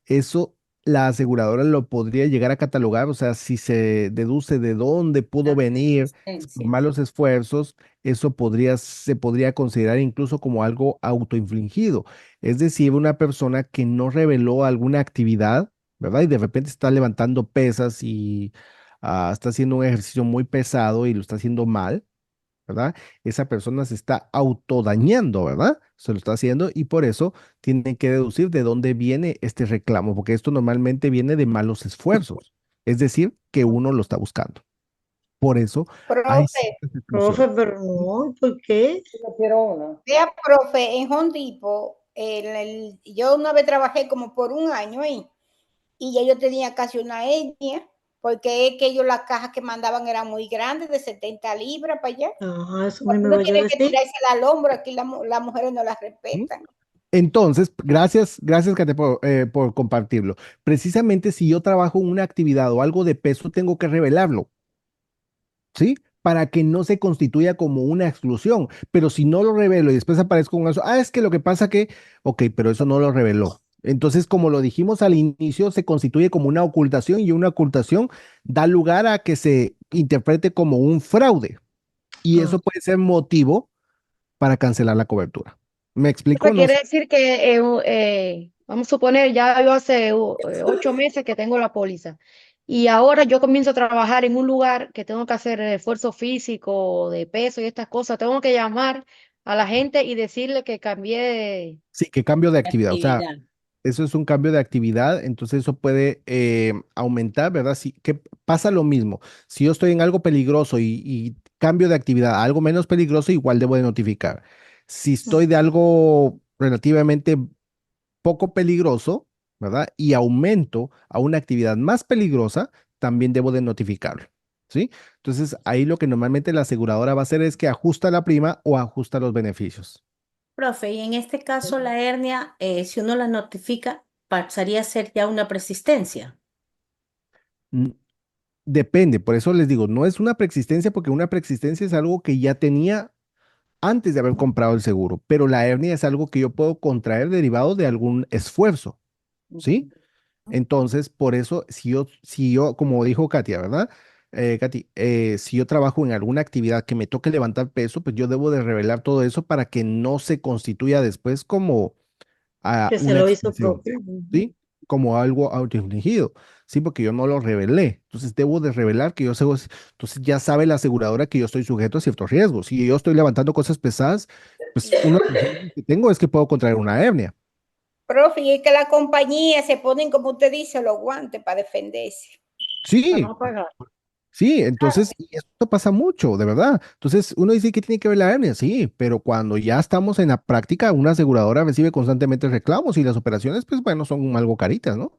eso la aseguradora lo podría llegar a catalogar, o sea, si se deduce de dónde pudo venir por malos esfuerzos, eso se podría considerar incluso como algo autoinfligido. Es decir, una persona que no reveló alguna actividad, ¿verdad? Y de repente está levantando pesas y está haciendo un ejercicio muy pesado y lo está haciendo mal, ¿verdad? Esa persona se está autodañando, ¿verdad? Se lo está haciendo y por eso tienen que deducir de dónde viene este reclamo, porque esto normalmente viene de malos esfuerzos, es decir, que uno lo está buscando. Por eso hay Profe, ciertas Profe, exclusiones. pero no, ¿por qué? Yo quiero una. vea, profe, en Home Depot, yo una vez trabajé como por un año ahí y ya yo tenía casi una hernia, porque es que ellos las cajas que mandaban eran muy grandes, de 70 libras para allá. Ajá, eso Cuando me uno vaya a tiene que decir. tirarse al hombro, aquí las mujeres no las respetan. Entonces, gracias, Kate, por compartirlo. Precisamente si yo trabajo en una actividad o algo de peso, tengo que revelarlo, ¿sí? Para que no se constituya como una exclusión. Pero si no lo revelo y después aparezco con eso, es que lo que pasa que, ok, pero eso no lo reveló. Entonces, como lo dijimos al inicio, se constituye como una ocultación y una ocultación da lugar a que se interprete como un fraude. Y eso puede ser motivo para cancelar la cobertura. ¿Me explico? Eso No quiere sé. decir que, vamos a suponer, ya yo hace 8 meses que tengo la póliza y ahora yo comienzo a trabajar en un lugar que tengo que hacer esfuerzo físico, de peso y estas cosas. Tengo que llamar a la gente y decirle que cambié de Sí, que cambio de actividad. O sea, actividad. eso es un cambio de actividad, entonces eso puede aumentar, ¿verdad? Sí, que pasa lo mismo. Si yo estoy en algo peligroso y cambio de actividad a algo menos peligroso, igual debo de notificar. Si estoy de algo relativamente poco peligroso, ¿verdad? Y aumento a una actividad más peligrosa, también debo de notificarlo, ¿sí? Entonces ahí lo que normalmente la aseguradora va a hacer es que ajusta la prima o ajusta los beneficios. Profe, y en este caso la hernia, si uno la notifica, pasaría a ser ya una persistencia. Mm, Depende, por eso les digo, no es una preexistencia porque una preexistencia es algo que ya tenía antes de haber comprado el seguro, pero la hernia es algo que yo puedo contraer derivado de algún esfuerzo, ¿sí? Entonces, por eso, si yo, como dijo Katia, ¿verdad? Katy, si yo trabajo en alguna actividad que me toque levantar peso, pues yo debo de revelar todo eso para que no se constituya después como Que se una lo hizo expresión, propio. ¿sí? como algo autoinfligido, ¿sí? Porque yo no lo revelé. Entonces debo de revelar que yo sé, entonces ya sabe la aseguradora que yo estoy sujeto a ciertos riesgos. Si yo estoy levantando cosas pesadas, pues uno de los riesgos que tengo es que puedo contraer una hernia. Profe, y es que la compañía se ponen, como usted dice, los guantes para defenderse. Sí, No pagar. sí, entonces y esto pasa mucho, de verdad. Entonces uno dice que tiene que ver la hernia, sí, pero cuando ya estamos en la práctica, una aseguradora recibe constantemente reclamos y las operaciones, pues bueno, son algo caritas, ¿no?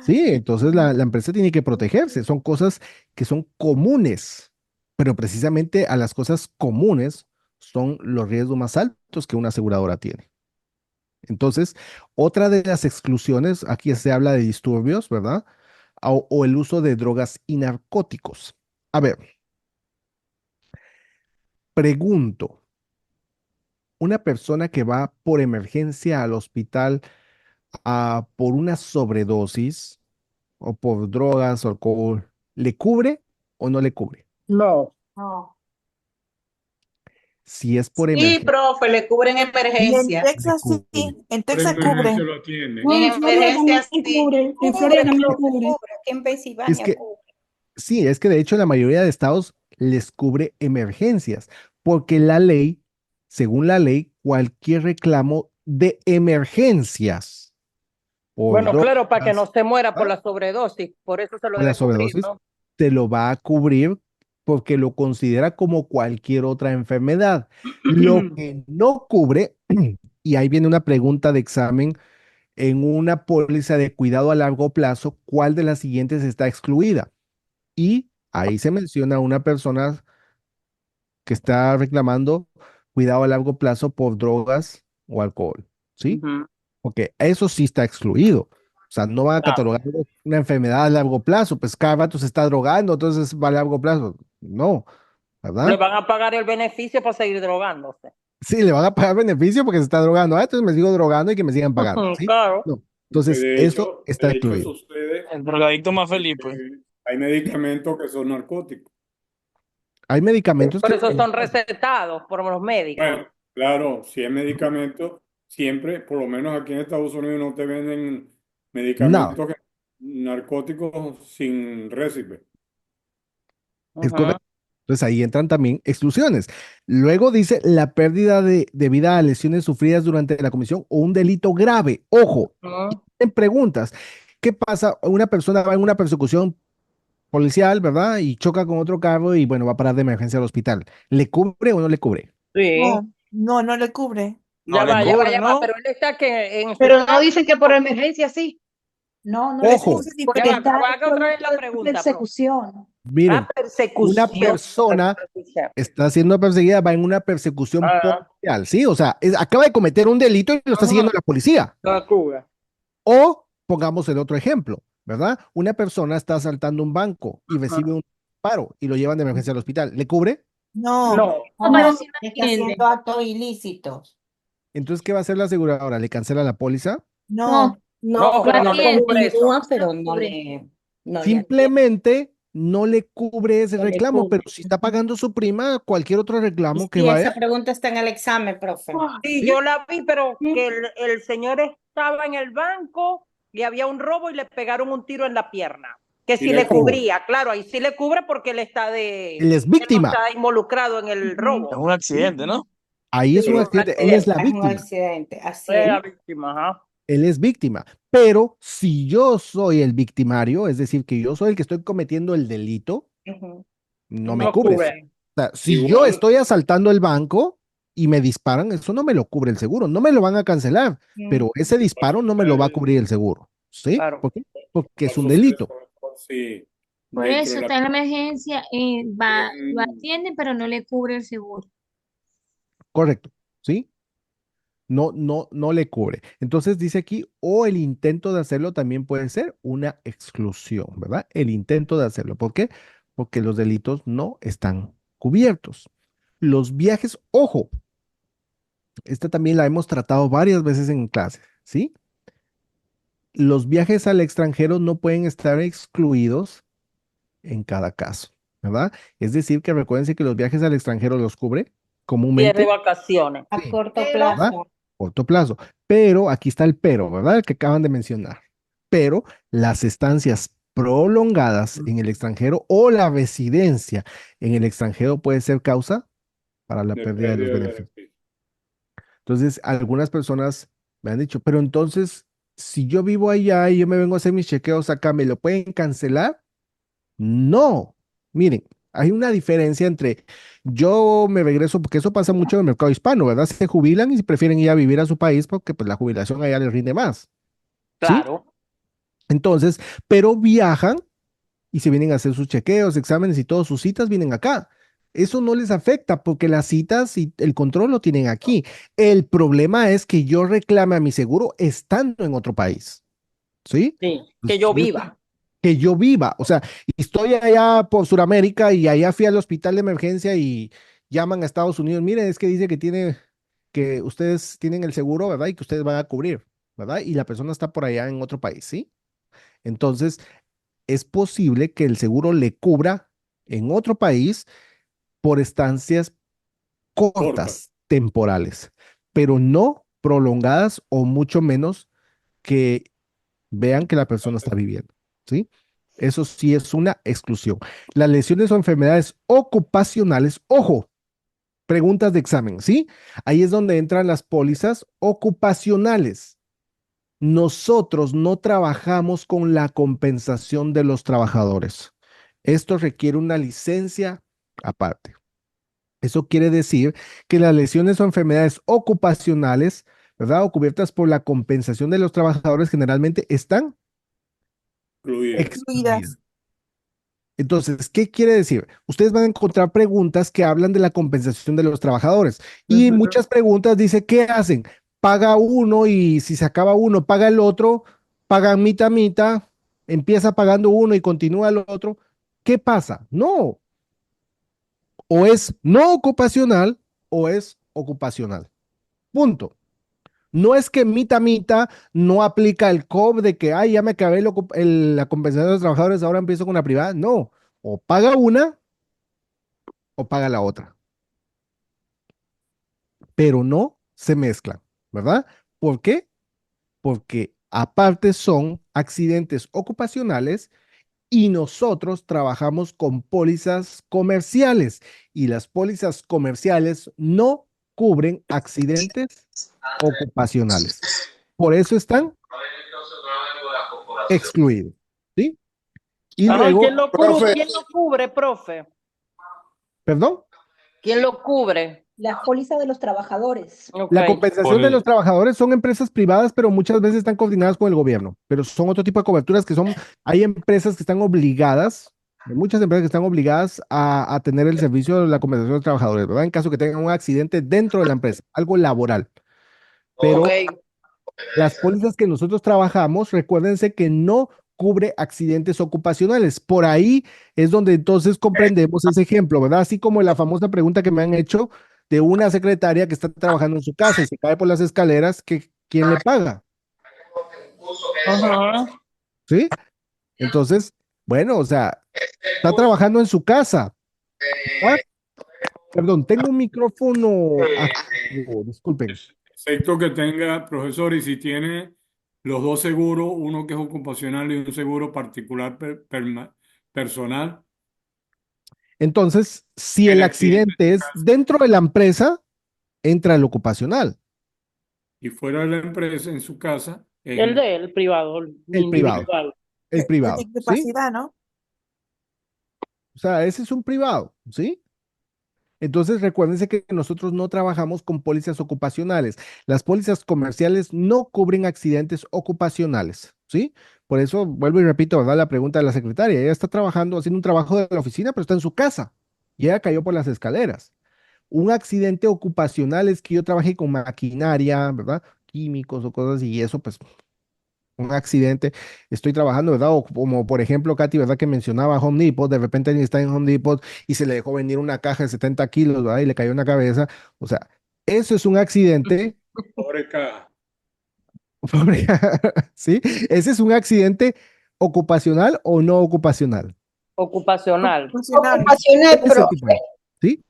Sí, entonces la empresa tiene que protegerse. Son cosas que son comunes, pero precisamente a las cosas comunes son los riesgos más altos que una aseguradora tiene. Entonces, otra de las exclusiones, aquí se habla de disturbios, ¿verdad? O el uso de drogas y narcóticos. A ver, pregunto, una persona que va por emergencia al hospital por una sobredosis o por drogas o alcohol, ¿le cubre o no le cubre? No. No. Si es por Sí, emergencia, profe, le cubren Y en emergencia. le Texas cubre. sí, en Por Texas cubre. emergencia lo atiende. No, En en Florida también emergencia sí. cubre. En Florida también cubre. Aquí en Es Pensilvania que, cubre. sí, es que de hecho la mayoría de estados les cubre emergencias, porque la ley, según la ley, cualquier reclamo de emergencias por Bueno, claro, para que no drogas, se muera por ¿ah? la sobredosis, por eso se lo Por la debe cubrir, sobredosis, ¿no? te lo va a cubrir porque lo considera como cualquier otra enfermedad. Lo que no cubre, y ahí viene una pregunta de examen, en una póliza de cuidado a largo plazo, ¿cuál de las siguientes está excluida? Y ahí se menciona una persona que está reclamando cuidado a largo plazo por drogas o alcohol, ¿sí? Ujú. Porque eso sí está excluido. O sea, no van a Claro. catalogar una enfermedad a largo plazo, pues cada rato se está drogando, entonces va a largo plazo. No, Le ¿verdad? van a pagar el beneficio para seguir drogándose. Sí, le van a pagar beneficio porque se está drogando. Entonces me sigo drogando y que me sigan pagando, ¿sí? Claro. No. Que Entonces, eso está de hecho excluido. sucede El drogadicto más que feliz, pues. hay medicamentos que son narcóticos. Hay medicamentos Pero que esos son recetados por los médicos. Bueno, claro, si es medicamento, siempre, por lo menos aquí en Estados Unidos, no te venden nada, medicamentos narcóticos sin récipe. es Ujú. correcto. Entonces ahí entran también exclusiones. Luego dice la pérdida debida a lesiones sufridas durante la comisión o un delito grave. Ojo, Ujú. en preguntas, ¿qué pasa? Una persona va en una persecución policial, ¿verdad? Y choca con otro carro y bueno, va a parar de emergencia al hospital. ¿Le cubre o no le cubre? Sí. No le cubre. No Ya le va, ya va, cubre, ya va. ¿no? Pero él está que en su Pero no casa. dicen que por emergencia sí. No, no Ojo, le Eso es porque Ya va, diferente. pero haga otra vez producto la de pregunta, profe. persecución. miren, una Persecución. persona está siendo perseguida, va en una persecución Ah, policial, ¿sí? O sea, acaba de cometer un delito y lo está siguiendo la policía. la cubre. O pongamos el otro ejemplo, ¿verdad? Una persona está asaltando un banco y recibe un paro y lo llevan de emergencia al hospital. ¿Le cubre? No, No. No, pero No, sí lo está entiende. haciendo actos ilícitos. Entonces, ¿qué va a hacer la aseguradora? ¿Le cancela la póliza? no. No, Lo pero no le atiende. cubre eso. Continúa, pero no cubre. le, no le atiende. Simplemente no le cubre ese No le reclamo, cubre. pero si está pagando su prima, cualquier otro reclamo que Sí, vaya. esa pregunta está en el examen, profe. Sí, ¿Sí? yo la vi, pero que el señor estaba en el banco y había un robo y le pegaron un tiro en la pierna. Que Sí si le le cubre. cubría, claro, ahí sí le cubre porque él está Él es él no víctima. está involucrado en el Es robo. un accidente, ¿no? Ahí es un Pero accidente. Él es la Es un víctima. accidente, así Es es. la víctima, ajá. Él es víctima. Pero si yo soy el victimario, es decir, que yo soy el que estoy cometiendo el delito, Ujú. no me No cubres. cubre. O sea, si yo igual, estoy asaltando el banco y me disparan, eso no me lo cubre el seguro. No me lo van a cancelar, pero ese disparo no me lo va a cubrir el seguro. ¿Sí? Claro. ¿Por qué? Porque es un sucede, delito. si Por dentro eso de está en la emergencia, lo un- atiende, pero no le cubre el seguro. Correcto. ¿Sí? No le cubre. Entonces dice aquí, o el intento de hacerlo también puede ser una exclusión, ¿verdad? El intento de hacerlo. ¿Por qué? Porque los delitos no están cubiertos. Los viajes, ojo, esta también la hemos tratado varias veces en clase, ¿sí? Los viajes al extranjero no pueden estar excluidos en cada caso, ¿verdad? Es decir, que recuérdense que los viajes al extranjero los cubre Y es de comúnmente, vacaciones. A corto ¿verdad? plazo. Corto plazo. Pero aquí está el pero, ¿verdad? El que acaban de mencionar. Pero las estancias prolongadas en el extranjero o la residencia en el extranjero puede ser causa para la De pérdida de los pérdida de beneficios. beneficio. Entonces, algunas personas me han dicho, pero entonces, si yo vivo allá y yo me vengo a hacer mis chequeos acá, ¿me lo pueden cancelar? No. Miren, hay una diferencia entre yo me regreso, porque eso pasa mucho en el mercado hispano, ¿verdad? Se jubilan y prefieren ir a vivir a su país porque pues la jubilación allá les rinde más, ¿sí? Claro. Entonces, pero viajan y se vienen a hacer sus chequeos, exámenes y todas sus citas vienen acá. Eso no les afecta porque las citas y el control lo tienen aquí. El problema es que yo reclame a mi seguro estando en otro país, ¿sí? Sí, Pues, que yo viva. que yo viva, o sea, estoy allá por Sudamérica y allá fui al hospital de emergencia y llaman a Estados Unidos, miren, es que dice que ustedes tienen el seguro, ¿verdad? Y que ustedes van a cubrir, ¿verdad? Y la persona está por allá en otro país, ¿sí? Entonces, es posible que el seguro le cubra en otro país por estancias Corta. cortas, temporales, pero no prolongadas o mucho menos que vean que la persona está viviendo, ¿sí? Eso sí es una exclusión. Las lesiones o enfermedades ocupacionales, ojo, preguntas de examen, ¿sí? Ahí es donde entran las pólizas ocupacionales. Nosotros no trabajamos con la compensación de los trabajadores. Esto requiere una licencia aparte. Eso quiere decir que las lesiones o enfermedades ocupacionales, ¿verdad? O cubiertas por la compensación de los trabajadores generalmente están Incluidas. excluidas. Entonces, ¿qué quiere decir? Ustedes van a encontrar preguntas que hablan de la compensación de los trabajadores y muchas preguntas dice, ¿qué hacen? Paga uno y si se acaba uno, paga el otro, pagan mitad, mitad, empieza pagando uno y continúa el otro. ¿Qué pasa? No, o es no ocupacional o es ocupacional. Punto. No es que mita no aplica el COP de que, ay, ya me acabé la compensación de los trabajadores, ahora empiezo con la privada. No, o paga una o paga la otra, pero no se mezclan, ¿verdad? ¿Por qué? Porque aparte son accidentes ocupacionales y nosotros trabajamos con pólizas comerciales y las pólizas comerciales no cubren accidentes ocupacionales. Por eso están excluidos, ¿sí? Y Ajá, luego, ¿quién lo cubre? ¿Quién lo cubre, profe? perdón, ¿Quién lo cubre? La póliza de los trabajadores. la Ok. compensación de los trabajadores son empresas privadas, pero muchas veces están coordinadas con el gobierno, pero son otro tipo de coberturas que son, hay empresas que están obligadas, hay muchas empresas que están obligadas a tener el servicio de la compensación de los trabajadores, ¿verdad? En caso que tengan un accidente dentro de la empresa, algo laboral. Pero Ok. las pólizas que nosotros trabajamos, recuérdense que no cubre accidentes ocupacionales. Por ahí es donde entonces comprendemos ese ejemplo, ¿verdad? Así como la famosa pregunta que me han hecho de una secretaria que está trabajando en su casa y se cae por las escaleras, que ¿quién le paga? Ajá. ¿Sí? Entonces, bueno, o sea, está trabajando en su casa. ¿Ah? Perdón, tengo un micrófono activo, disculpen. Excepto que tenga, profesor, y si tiene los dos seguros, uno que es ocupacional y un seguro particular personal. Entonces, si el accidente es dentro de la empresa, entra el ocupacional, Y fuera de la empresa, en su casa, El de él, privado, el privado, individual. el privado, De ¿sí? discapacidad, ¿no? O sea, ese es un privado, ¿sí? Entonces, recuérdense que nosotros no trabajamos con pólizas ocupacionales. Las pólizas comerciales no cubren accidentes ocupacionales, ¿sí? Por eso, vuelvo y repito, ¿verdad? La pregunta de la secretaria. Ella está trabajando, haciendo un trabajo de la oficina, pero está en su casa. Y ella cayó por las escaleras. Un accidente ocupacional es que yo trabajé con maquinaria, ¿verdad? Químicos o cosas y eso, pues un accidente, estoy trabajando, ¿verdad? O como por ejemplo, Katy, ¿verdad? Que mencionaba Home Depot, de repente alguien está en Home Depot y se le dejó venir una caja de 70 kilos, ¿verdad? Y le cayó en la cabeza. O sea, eso es un accidente, pobre caja. ¿sí? Ese es un accidente ocupacional o no ocupacional. Ocupacional. Funcional. Ocupacional, Ese tipo de- ¿sí?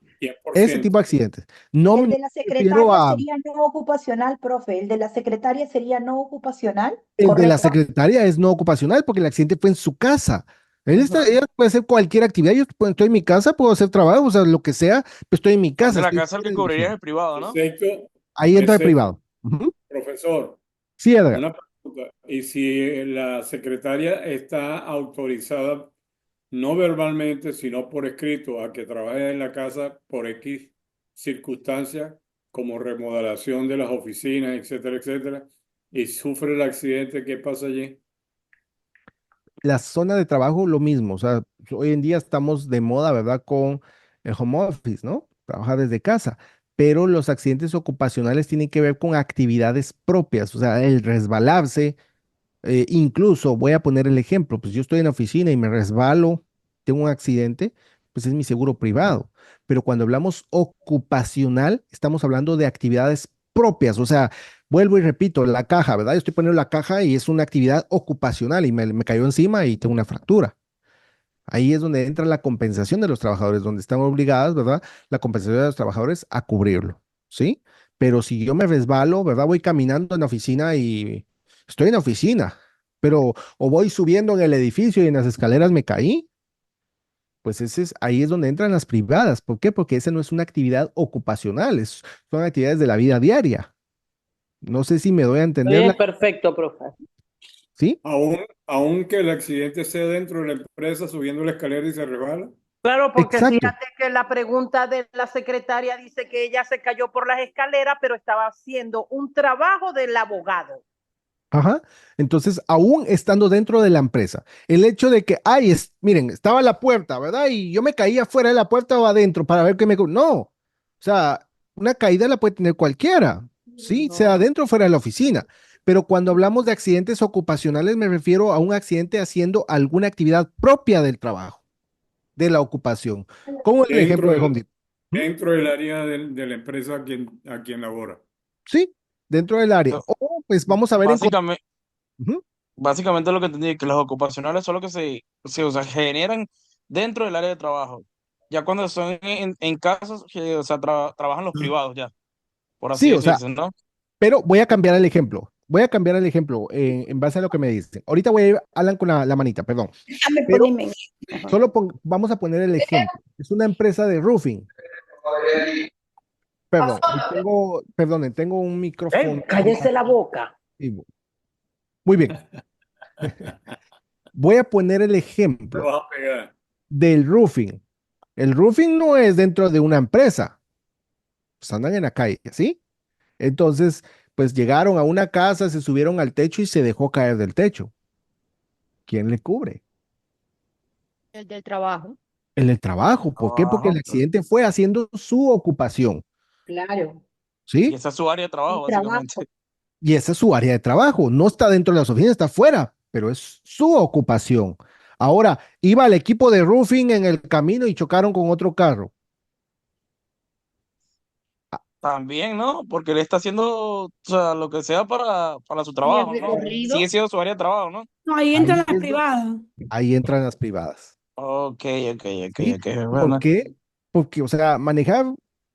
Ese 100%. tipo de accidentes. No El me de la refiero secretaria a sería no ocupacional, profe. El de la secretaria sería no ocupacional, el de la ¿correcto? secretaria es no ocupacional porque el accidente fue en su casa. Ella puede hacer cualquier actividad. Estoy en mi casa, puedo hacer trabajo, o sea, lo que sea, pero estoy en mi El casa, de la estoy casa el que fuera del cubriría es edificio. el privado, ¿no? Excepto, Ahí entra el excepto, privado. Ujú. profesor, Sí, Edgar. una pregunta. ¿Y si la secretaria está autorizada, no verbalmente, sino por escrito, a que trabaje en la casa por X circunstancias, como remodelación de las oficinas, etcétera, etcétera, y sufre el accidente, qué pasa allí? La zona de trabajo, lo mismo. O sea, hoy en día estamos de moda, ¿verdad? Con el home office, ¿no? Trabajar desde casa. Pero los accidentes ocupacionales tienen que ver con actividades propias, o sea, el resbalarse. Incluso voy a poner el ejemplo, pues yo estoy en la oficina y me resbalo, tengo un accidente, pues es mi seguro privado. Pero cuando hablamos ocupacional, estamos hablando de actividades propias, o sea, vuelvo y repito, la caja, ¿verdad? Yo estoy poniendo la caja y es una actividad ocupacional y me cayó encima y tengo una fractura. Ahí es donde entra la compensación de los trabajadores, donde están obligadas, ¿verdad? La compensación de los trabajadores a cubrirlo, ¿sí? Pero si yo me resbalo, ¿verdad? Voy caminando en la oficina y estoy en la oficina, pero o voy subiendo en el edificio y en las escaleras me caí, pues ahí es donde entran las privadas. ¿Por qué? Porque esa no es una actividad ocupacional, son actividades de la vida diaria. No sé si me doy a entender, Bien, perfecto, profe. ¿sí? Aunque el accidente sea dentro de la empresa, subiendo la escalera y se resbala. Claro, porque Exacto. fíjate que la pregunta de la secretaria dice que ella se cayó por las escaleras, pero estaba haciendo un trabajo del abogado. Ajá. Entonces, aún estando dentro de la empresa, el hecho de que, miren, estaba la puerta, ¿verdad? Y yo me caía fuera de la puerta o adentro para ver qué me... No, o sea, una caída la puede tener cualquiera, ¿sí? Sea adentro o fuera de la oficina. Pero cuando hablamos de accidentes ocupacionales, me refiero a un accidente haciendo alguna actividad propia del trabajo, de la ocupación. Como el ejemplo Dentro de Home del, Depot. dentro del área de la empresa a quien labora. Sí, dentro del área. O pues vamos a ver en... Básicamente, Ujú. básicamente lo que entendí es que las ocupacionales son lo que o sea, generan dentro del área de trabajo. Ya cuando son en casos que, o sea, trabajan los privados ya, por así Sí, o sea, decirse, ¿no? pero voy a cambiar el ejemplo. Voy a cambiar el ejemplo en base a lo que me dicen. Ahorita voy a ir, Alan, con la manita, perdón. Déjame Pero ponerme en- solo vamos a poner el ejemplo. Es una empresa de roofing. Perdón, perdonen, tengo un micrófono. Cállese la boca. Muy bien. Voy a poner el Lo ejemplo vas a pegar. del roofing. El roofing no es dentro de una empresa. Pues andan en la calle, ¿sí? Entonces, pues llegaron a una casa, se subieron al techo y se dejó caer del techo. ¿Quién le cubre? El del trabajo. En el trabajo. ¿Por qué? Porque el accidente fue haciendo su ocupación, Claro. Y ¿sí? esa es su área de trabajo, básicamente. Y esa es su área de trabajo. No está dentro de las oficinas, está fuera, pero es su ocupación. Ahora, iba el equipo de roofing en el camino y chocaron con otro carro. También, ¿no? Porque él está haciendo, o sea, lo que sea para su Y el trabajo, ¿no? recorrido. Sigue siendo su área de trabajo, ¿no? No, ahí Ahí, entran las privadas. ahí entran las privadas. Ok, ok, ok, ¿Sí? ok. ¿Por Bueno, qué? Porque, o sea, manejar,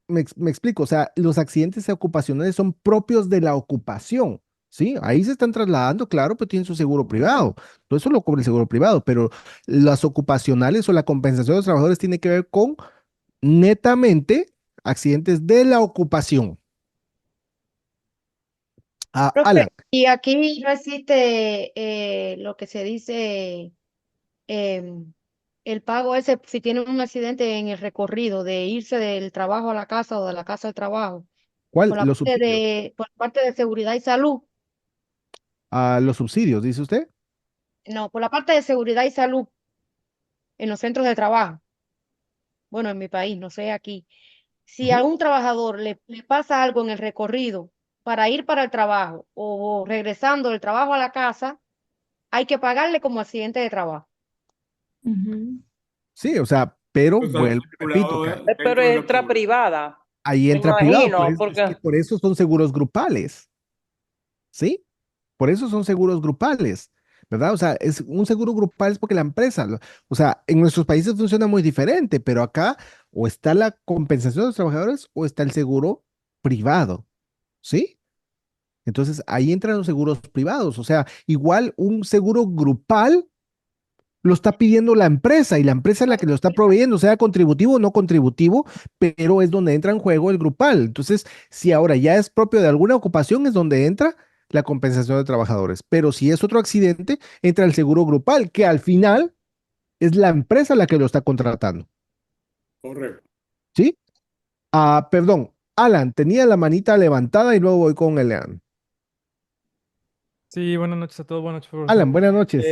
me explico, o sea, los accidentes ocupacionales son propios de la ocupación, ¿sí? Ahí se están trasladando, claro, pero tienen su seguro privado. Todo eso lo cubre el seguro privado, pero las ocupacionales o la compensación de los trabajadores tiene que ver con netamente accidentes de la ocupación. Alan, Profe, y aquí no existe lo que se dice em, el pago ese si tienen un accidente en el recorrido de irse del trabajo a la casa o de la casa al trabajo, ¿cuál? por la Los parte subsidios. por parte de seguridad y salud. Los subsidios, dice usted. No, por la parte de seguridad y salud en los centros de trabajo. Bueno, en mi país, no sé aquí. Si a Ujú. un trabajador le pasa algo en el recorrido para ir para el trabajo o regresando del trabajo a la casa, hay que pagarle como accidente de trabajo. Sí, o sea, pero Está vuelvo, y repito, estipulado que Pero dentro de la entra privada, ahí me entra privado, imagino, es que porque por eso son seguros grupales, ¿sí? Por eso son seguros grupales, ¿verdad? O sea, es un seguro grupal es porque la empresa, o sea, en nuestros países funciona muy diferente, pero acá O está la compensación de los trabajadores o está el seguro privado, ¿sí? Entonces ahí entran los seguros privados. O sea, igual un seguro grupal lo está pidiendo la empresa y la empresa es la que lo está proveyendo, sea contributivo o no contributivo, pero es donde entra en juego el grupal. Entonces, si ahora ya es propio de alguna ocupación, es donde entra la compensación de trabajadores. Pero si es otro accidente, entra el seguro grupal, que al final es la empresa la que lo está contratando. Correcto. ¿Sí? Perdón, Alan, tenía la manita levantada y luego voy con Elean. Sí, buenas noches a todos, buenas noches, profesor. Alan, buenas noches.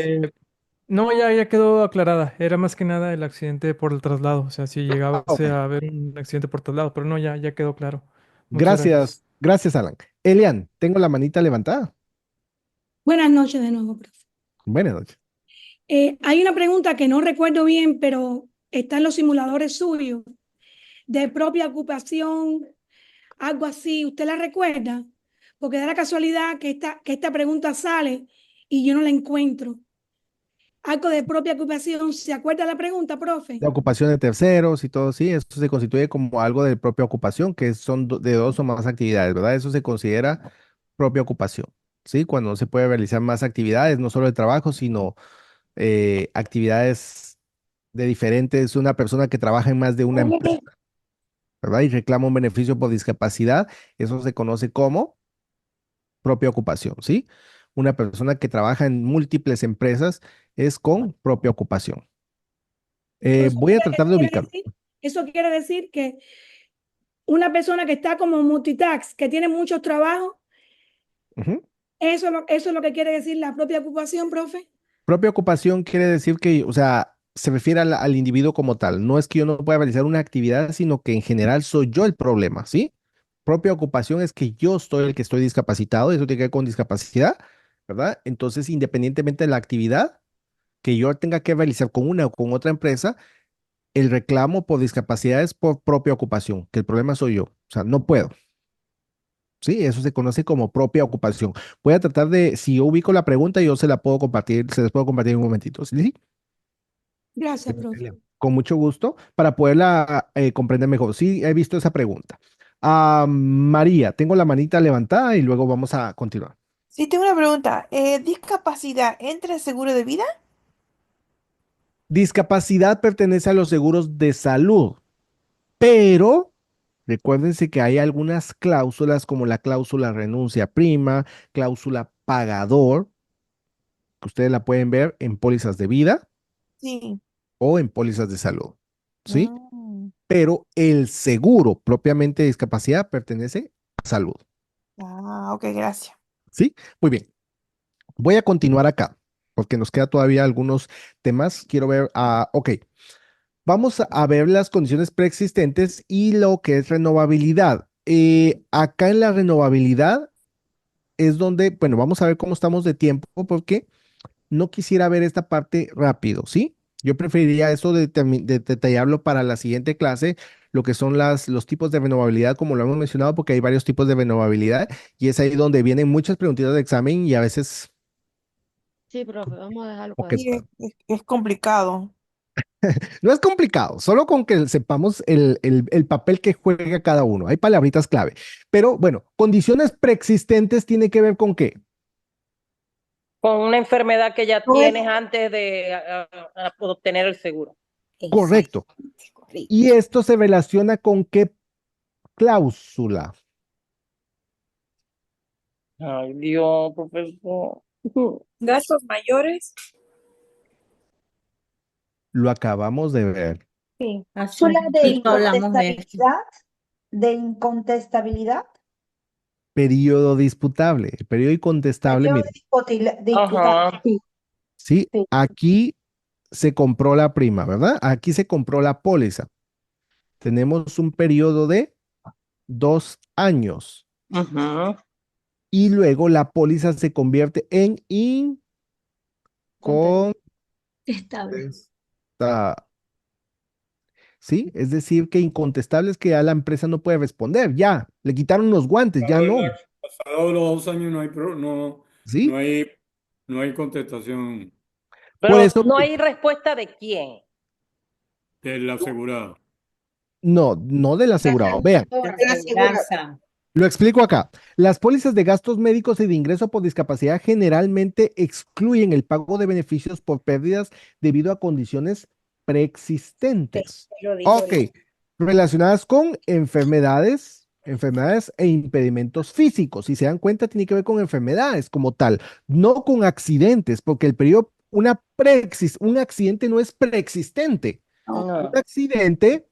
No, ya quedó aclarada. Era más que nada el accidente por el traslado. O sea, si llegaba Ok. a haber un accidente por traslado, pero no, ya quedó claro. Muchas gracias. Gracias, gracias, Alan. Elian, tengo la manita levantada. Buenas noches de nuevo, profe. Buenas noches. Hay una pregunta que no recuerdo bien, pero está en los simuladores suyos, de propia ocupación, algo así. ¿Usted la recuerda? Porque da la casualidad que esta pregunta sale y yo no la encuentro. Algo de propia ocupación, ¿se acuerda la pregunta, profe? La ocupación de terceros y todo, sí, eso se constituye como algo de propia ocupación, que son de dos o más actividades, ¿verdad? Eso se considera propia ocupación, ¿sí? Cuando se puede realizar más actividades, no solo de trabajo, sino actividades de diferentes, una persona que trabaja en más de una empresa, ¿verdad? Y reclama un beneficio por discapacidad, eso se conoce como propia ocupación, ¿sí? Una persona que trabaja en múltiples empresas es con propia ocupación. Voy a tratar de ubicarlo. Eso quiere decir que una persona que está como multitask, que tiene muchos trabajos, Ujú. eso es lo que quiere decir la propia ocupación, profe. Propia ocupación quiere decir que, o sea, se refiere al individuo como tal. No es que yo no pueda realizar una actividad, sino que en general soy yo el problema, ¿sí? Propia ocupación es que yo estoy el que estoy discapacitado, eso tiene que ver con discapacidad, ¿verdad? Entonces, independientemente de la actividad que yo tenga que realizar con una o con otra empresa, el reclamo por discapacidad es por propia ocupación, que el problema soy yo. O sea, no puedo. Sí, eso se conoce como propia ocupación. Voy a tratar de, si yo ubico la pregunta, yo se la puedo compartir, se les puedo compartir en un momentito. ¿Sí? Gracias, profe. Con mucho gusto, para poderla comprender mejor. Sí, he visto esa pregunta. María, tengo la manita levantada y luego vamos a continuar. Sí, tengo una pregunta. ¿Discapacidad entra en seguro de vida? Discapacidad pertenece a los seguros de salud, pero recuérdense que hay algunas cláusulas como la cláusula renuncia prima, cláusula pagador, que ustedes la pueden ver en pólizas de vida Sí. o en pólizas de salud, ¿sí? Mm. Pero el seguro propiamente de discapacidad pertenece a salud, Ok, gracias. ¿sí? Muy bien. Voy a continuar acá porque nos queda todavía algunos temas. Quiero ver, ok. Vamos a ver las condiciones preexistentes y lo que es renovabilidad. Acá en la renovabilidad es donde, bueno, vamos a ver cómo estamos de tiempo porque no quisiera ver esta parte rápido, ¿sí? Yo preferiría eso de detallarlo para la siguiente clase, lo que son los tipos de renovabilidad, como lo hemos mencionado, porque hay varios tipos de renovabilidad y es ahí donde vienen muchas preguntitas de examen y a veces, Sí, profe, vamos a dejarlo por ok, ahí. Sí, es complicado. no es complicado, solo con que sepamos el papel que juega cada uno. Hay palabritas clave. Pero bueno, condiciones preexistentes tiene que ver con qué. Con una enfermedad que ya Pues, tienes antes de obtener el seguro. Correcto. Y esto se relaciona con qué cláusula. Ay, Dios, profesor. Gastos mayores. Lo acabamos de ver. Sí. Hace un Cláusula de ratito hablamos de esto. incontestabilidad. Periodo disputable. El periodo incontestable, Periodo mire, disputable. Sí, sí, sí. aquí se compró la prima, ¿verdad? Aquí se compró la póliza. Tenemos un periodo de 2 años Ajá. y luego la póliza se convierte en Estable. incontestable. ¿Sí? Es decir, que incontestable es que ya la empresa no puede responder, ya, le quitaron los guantes, ya no, Pasados los 2 años ¿sí? no hay contestación Por Pero eso, no hay respuesta de quién. del asegurado. No, no del asegurado. Vean, Por La aseguradora. aseguranza. lo explico acá. Las pólizas de gastos médicos y de ingreso por discapacidad generalmente excluyen el pago de beneficios por pérdidas debido a condiciones preexistentes. Lo dije Ok, ahorita. relacionadas con enfermedades e impedimentos físicos. Si se dan cuenta, tiene que ver con enfermedades como tal, no con accidentes, porque el periodo, un accidente no es preexistente. Un No. accidente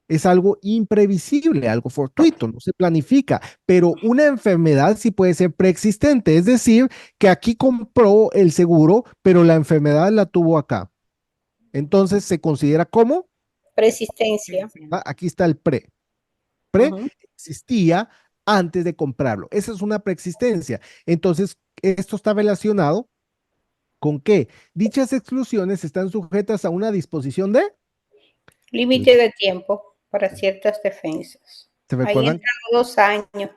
es algo imprevisible, algo fortuito, no se planifica, pero una enfermedad sí puede ser preexistente, es decir, que aquí compró el seguro, pero la enfermedad la tuvo acá. Entonces se considera como, Persistencia. aquí está el pre. Pre existía antes de comprarlo. Esa es una preexistencia. Entonces, esto está relacionado con que dichas exclusiones están sujetas a una disposición de, Límite de tiempo para ciertas defensas. ¿se Ahí recuerdan? entran los 2 años.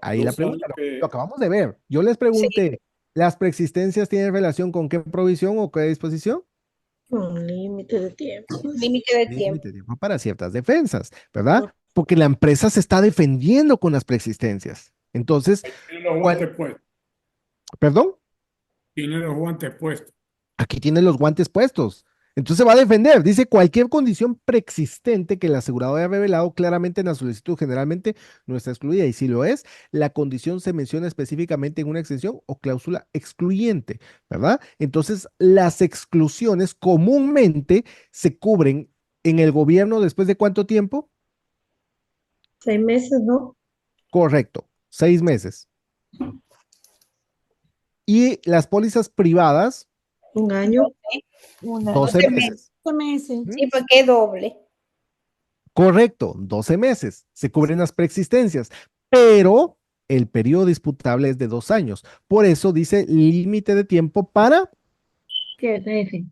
Ahí la 2 años pregunta, que lo acabamos de ver. Yo les Sí, pregunté, ¿las preexistencias tienen relación con qué provisión o qué disposición? Un límite de tiempo. límite de tiempo. Límite de tiempo para ciertas defensas, ¿verdad? Porque la empresa se está defendiendo con las preexistencias. Entonces, tiene los guantes puestos. ¿perdón? Tiene los guantes puestos. Aquí tiene los guantes puestos. Entonces va a defender. Dice cualquier condición preexistente que el asegurado haya revelado claramente en la solicitud generalmente no está excluida. Y si lo es, la condición se menciona específicamente en una exención o cláusula excluyente, ¿verdad? Entonces, las exclusiones comúnmente se cubren en el gobierno después de ¿cuánto tiempo? 6 meses, ¿no? Correcto, 6 meses. Y las pólizas privadas, 1 año. 12 meses. 12 meses. Sí, porque es doble. Correcto, 12 meses. Se cubren las preexistencias, pero el periodo disputable es de 2 años. Por eso dice límite de tiempo para ¿Qué jefe?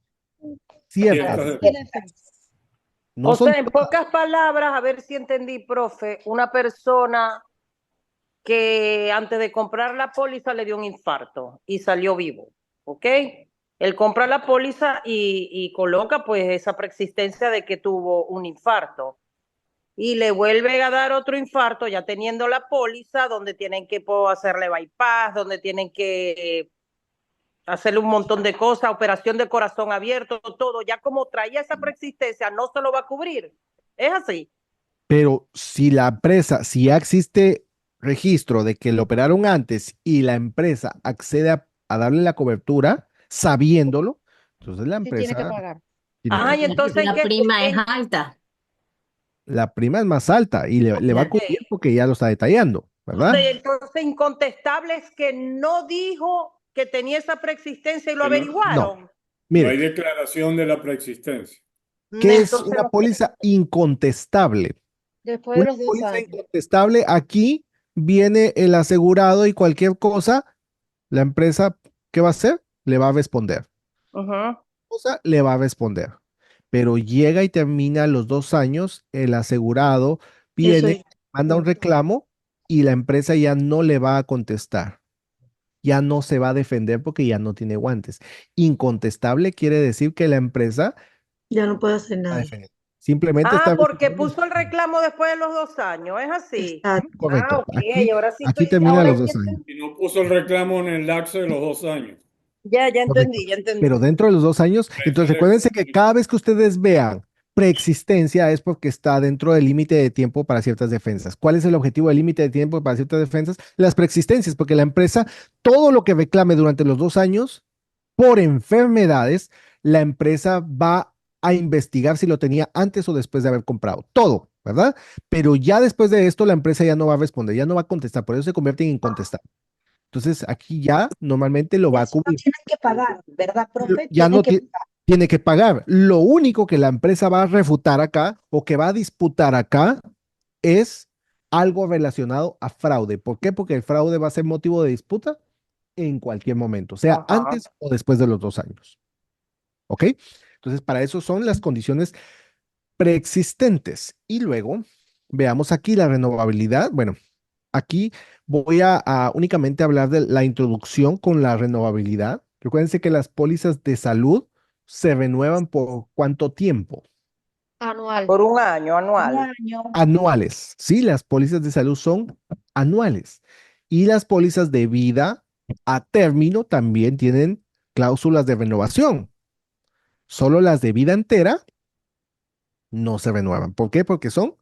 ciertas. No O son sea, en pocas palabras, a ver si entendí, profe, una persona que antes de comprar la póliza le dio un infarto y salió vivo, ¿ok? Él compra la póliza y coloca pues esa preexistencia de que tuvo un infarto y le vuelve a dar otro infarto ya teniendo la póliza donde tienen que hacerle bypass, donde tienen que hacerle un montón de cosas, operación de corazón abierto, todo, ya como traía esa preexistencia no se lo va a cubrir. ¿Es así? Pero si la empresa, si ya existe registro de que lo operaron antes y la empresa accede a darle la cobertura sabiéndolo, entonces la Sí, tiene que empresa pagar. tiene que Ay, entonces La prima es alta. la prima es más alta y le va a cubrir porque ya lo está detallando, ¿verdad? entonces incontestable es que no dijo que tenía esa preexistencia y lo Que no- averiguaron. No Mire, hay declaración de la preexistencia. ¿qué es Entonces, una póliza incontestable? Después de Una los 2 póliza años. incontestable, aquí viene el asegurado y cualquier cosa, la empresa, ¿qué va a hacer? Le va a responder. Cosa, le va a responder. Pero llega y termina los 2 años, el asegurado Eso viene, manda un reclamo y la empresa ya no le va a contestar. Ya no se va a defender porque ya no tiene guantes. Incontestable quiere decir que la empresa ya no puede hacer va a nada. defender. Simplemente está porque puso el reclamo después de los 2 años, ¿es así? correcto. Ok, Aquí, sí aquí termina ahora los sí 2 años. Y no puso el reclamo en el lapso de los 2 años. Ya Correcto. entendí, ya entendí. Pero dentro de los 2 años, entonces recuérdense que cada vez que ustedes vean preexistencia es porque está dentro del límite de tiempo para ciertas defensas. ¿Cuál es el objetivo del límite de tiempo para ciertas defensas? Las preexistencias, porque la empresa, todo lo que reclame durante los 2 años por enfermedades, la empresa va a investigar si lo tenía antes o después de haber comprado. Todo, ¿verdad? Pero ya después de esto, la empresa ya no va a responder, ya no va a contestar, por eso se convierte en incontestable. Entonces, aquí ya normalmente lo va a cubrir. Tienen que pagar, ¿verdad, profe? Ya no Tienen que tiene que pagar. Lo único que la empresa va a refutar acá o que va a disputar acá es algo relacionado a fraude. ¿Por qué? Porque el fraude va a ser motivo de disputa en cualquier momento, sea antes o después de los 2 años. ¿Ok? Entonces, para eso son las condiciones preexistentes. Y luego, veamos aquí la renovabilidad. Bueno, aquí voy a únicamente hablar de la introducción con la renovabilidad. Recuérdense que las pólizas de salud se renuevan por ¿cuánto tiempo? Anual. Por un año, Un anual. año. Anuales, ¿sí? Las pólizas de salud son anuales. Y las pólizas de vida a término también tienen cláusulas de renovación. Solo las de vida entera no se renuevan. ¿Por qué? Porque son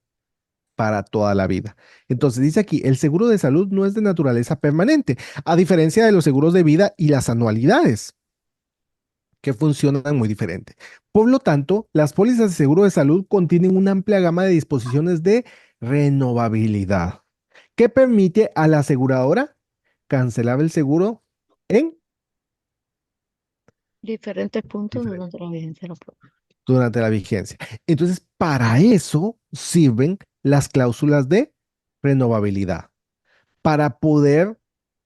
para toda la vida. Entonces dice aquí, el seguro de salud no es de naturaleza permanente, a diferencia de los seguros de vida y las anualidades, que funcionan muy diferente. Por lo tanto, las pólizas de seguro de salud contienen una amplia gama de disposiciones de renovabilidad, que permite a la aseguradora cancelar el seguro en Diferentes puntos diferente- durante la vigencia de la prueba. durante la vigencia. Entonces, para eso sirven las cláusulas de renovabilidad, para poder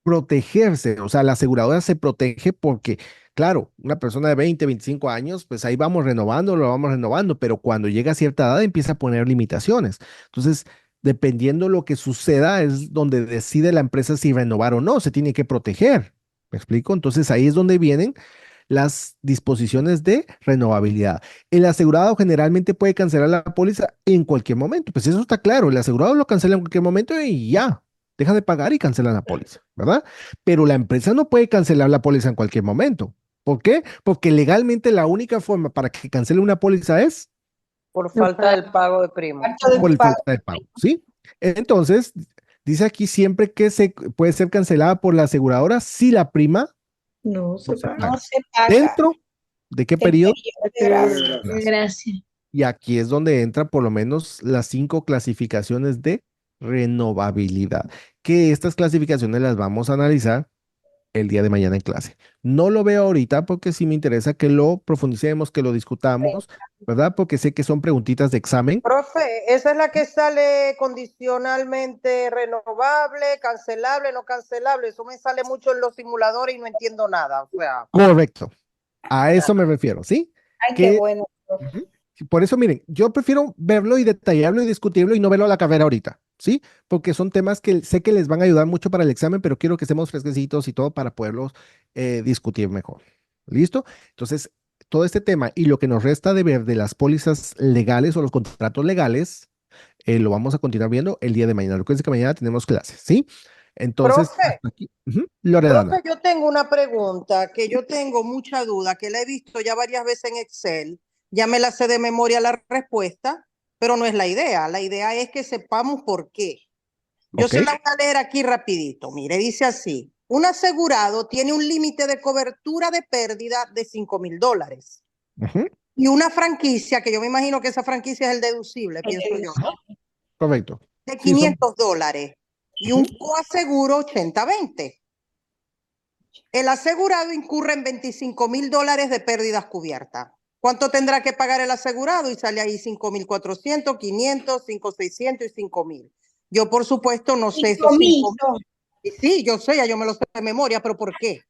protegerse. O sea, la aseguradora se protege porque, claro, una persona de 20, 25 años, pues ahí vamos renovando, lo vamos renovando, pero cuando llega a cierta edad empieza a poner limitaciones. Entonces, dependiendo lo que suceda, es donde decide la empresa si renovar o no, se tiene que proteger. ¿Me explico? Entonces ahí es donde vienen las disposiciones de renovabilidad. El asegurado generalmente puede cancelar la póliza en cualquier momento. Pues eso está claro, el asegurado lo cancela en cualquier momento y ya, deja de pagar y cancela la póliza, ¿verdad? Pero la empresa no puede cancelar la póliza en cualquier momento. ¿Por qué? Porque legalmente la única forma para que cancele una póliza es Por falta del pago de prima. por el falta de pago, ¿sí? Entonces, dice aquí siempre que se puede ser cancelada por la aseguradora si la prima No no se se paga. paga. No se paga ¿Dentro de qué el periodo? periodo de gracia. Gracias. Gracias. Y aquí es donde entran por lo menos las 5 clasificaciones de renovabilidad, que estas clasificaciones las vamos a analizar el día de mañana en clase. No lo veo ahorita porque sí me interesa que lo profundicemos, que lo discutamos, ¿verdad? Porque sé que son preguntitas de examen. Profe, esa es la que sale condicionalmente renovable, cancelable, no cancelable. Eso me sale mucho en los simuladores y no entiendo nada. O sea, Correcto. A eso me refiero, ¿sí? Ay, qué Que bueno. Ujú. Por eso, miren, yo prefiero verlo y detallarlo y discutirlo y no verlo a la carrera ahorita, ¿sí? Porque son temas que sé que les van a ayudar mucho para el examen, pero quiero que estemos fresquecitos y todo para poderlos discutir mejor. ¿Listo? Entonces, todo este tema y lo que nos resta de ver de las pólizas legales o los contratos legales, lo vamos a continuar viendo el día de mañana. Recuerden que mañana tenemos clases, ¿sí? Entonces, profe, hasta aquí. Loredana. profe, yo tengo una pregunta que yo tengo mucha duda, que la he visto ya varias veces en Excel. Ya me la sé de memoria la respuesta, pero no es la idea. La idea es que sepamos por qué. Yo Ok. se la voy a leer aquí rapidito. Mire, dice así. Un asegurado tiene un límite de cobertura de pérdida de $5,000 Ujú. y una franquicia, que yo me imagino que esa franquicia es el deducible, pienso yo, ¿no? Correcto. De Sí, son. $500 y un coaseguro 80-20. El asegurado incurre en $25,000 de pérdidas cubiertas. ¿Cuánto tendrá que pagar el asegurado? Y sale ahí 5,400, 500, 5,600 y 5,000. Yo, por supuesto, no sé esos 5,000 5,000. Sí, yo sé, ya yo me lo sé de memoria, pero ¿por qué?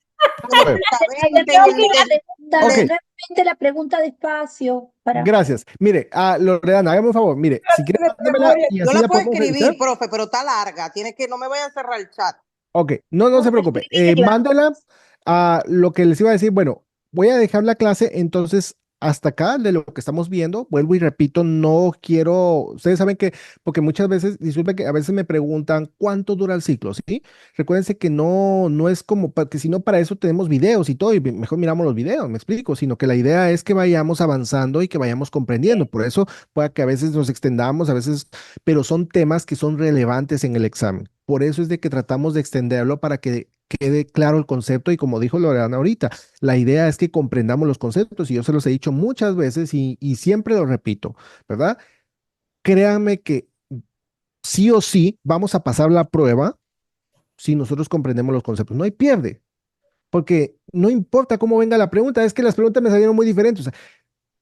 Bueno, Te tengo que ir a preguntar Ok. nuevamente la pregunta despacio. Para... Gracias. Mire, Loredana, hágame un favor. Mire, si quiere, mándemela y Yo así la la puedo podemos escribir, revisar. profe, pero está larga. Tiene que, no me vaya a cerrar el chat. Ok, no se preocupe. Mándela a lo que les iba a decir. Bueno, voy a dejar la clase entonces hasta acá de lo que estamos viendo. Vuelvo y repito, no quiero, ustedes saben que, porque muchas veces, disculpen que a veces me preguntan cuánto dura el ciclo, ¿sí? Recuérdense que no es como, que si no para eso tenemos videos y todo, y mejor miramos los videos, me explico, sino que la idea es que vayamos avanzando y que vayamos comprendiendo. Por eso puede que a veces nos extendamos, a veces, pero son temas que son relevantes en el examen. Por eso es de que tratamos de extenderlo para que quede claro el concepto y como dijo Lorena ahorita, la idea es que comprendamos los conceptos y yo se los he dicho muchas veces y siempre lo repito, ¿verdad? Créanme que sí o sí vamos a pasar la prueba si nosotros comprendemos los conceptos. No hay pierde, porque no importa cómo venga la pregunta, es que las preguntas me salieron muy diferentes. O sea,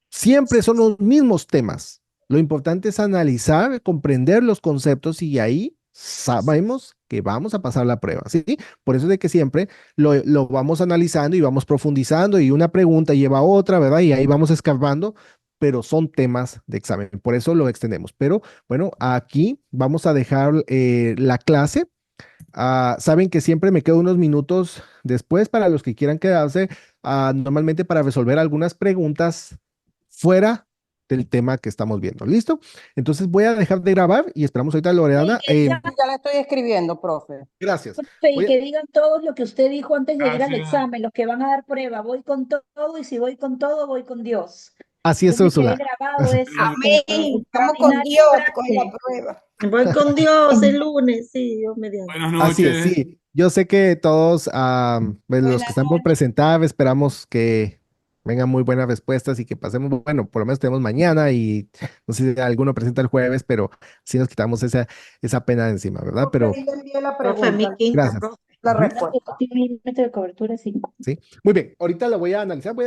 siempre son los mismos temas. Lo importante es analizar, comprender los conceptos y ahí sabemos que vamos a pasar la prueba, ¿sí? Por eso es de que siempre lo vamos analizando y vamos profundizando y una pregunta lleva a otra, ¿verdad? Y ahí vamos escarbando, pero son temas de examen, por eso lo extendemos. Pero bueno, aquí vamos a dejar la clase. Saben que siempre me quedo unos minutos después para los que quieran quedarse, normalmente para resolver algunas preguntas fuera del tema que estamos viendo. ¿Listo? Entonces voy a dejar de grabar y esperamos ahorita a Loredana. Ya la estoy escribiendo, profe. Gracias. Profe, y Voy a- que digan todos lo que usted dijo antes de ir al sí. examen, los que van a dar prueba, voy con todo y si voy con todo, voy con Dios. Así es, Entonces, que he Úrsula. grabado eso. Amén. Vamos con extraordinario Dios con la frase. prueba. Voy con Dios el lunes, sí, Dios mediante. Buenas Así es, noches. sí. Yo sé que todos, pues, los que están por presentar, esperamos que vengan muy buenas respuestas y que pasemos, bueno, por lo menos tenemos mañana y no sé si alguno presenta el jueves, pero sí nos quitamos esa pena de encima, ¿verdad? Pero Ahí le envié la Profe, mi pregunta, quinta, gracias. profe. la Ujú. respuesta. Tiene límite de cobertura 5. Sí. Muy bien, ahorita lo voy a analizar.